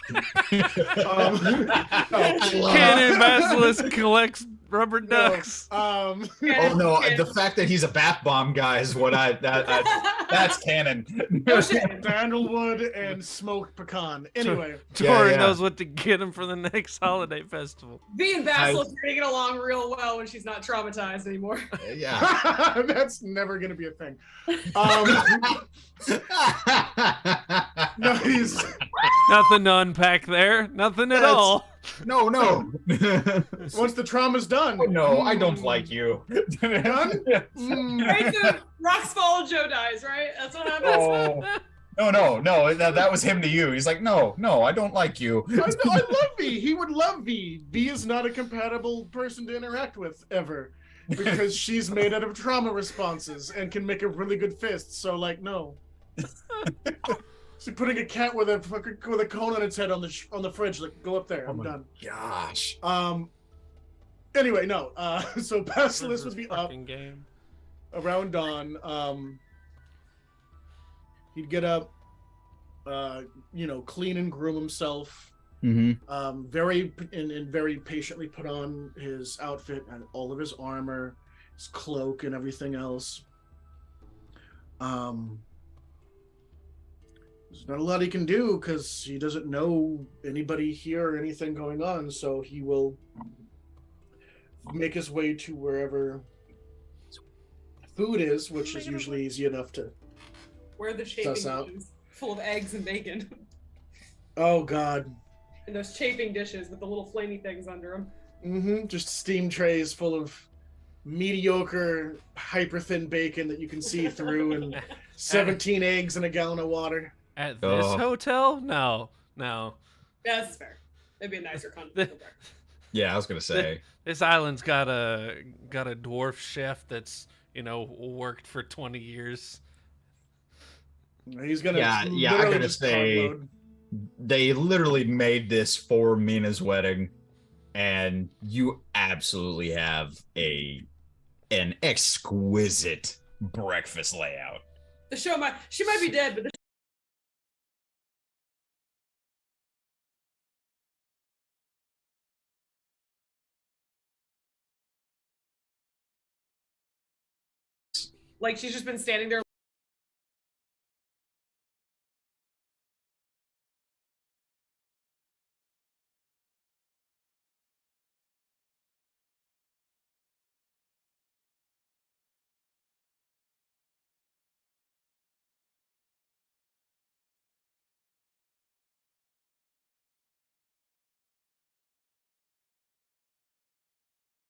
Cannon Basilisk collects rubber ducks. Oh no, the fact that he's a bath bomb guy is what that's canon. Sandalwood and smoked pecan. Anyway. Torin knows what to get him for the next holiday festival. V and Basilisk are getting along real well when she's not traumatized anymore. Yeah. That's never gonna be a thing. No, he's Nothing to unpack there. Nothing at all. No. once the trauma's done. No, I don't like you. Done? Right, so rocks fall and Joe dies, right? That's what happens. No. That was him to you. He's like, no, I don't like you. I love V. He would love V. V is not a compatible person to interact with ever, because she's made out of trauma responses and can make a really good fist. So like, no. So putting a cat with a cone on its head on the fridge, like, go up there. I'm done. Gosh. Anyway, no. So Basilisk would be up Game. around dawn. He'd get up, clean and groom himself. Mm-hmm. Very patiently put on his outfit and all of his armor, his cloak, and everything else. There's not a lot he can do because he doesn't know anybody here or anything going on. So he will make his way to wherever food is, which is usually easy enough to. Where are the chafing Suss out. dishes full of eggs and bacon? Oh God. And those chafing dishes with the little flamey things under them. Mm-hmm. Just steam trays full of mediocre, hyper thin bacon that you can see through, and 17 eggs and a gallon of water. At this hotel? No. Yeah, that's fair. That'd be a nicer continental breakfast. Yeah, I was gonna say. This island's got a dwarf chef that's worked for 20 years. He's gonna I gotta say, they literally made this for Mina's wedding, and you absolutely have an exquisite breakfast layout. She might be dead, but like she's just been standing there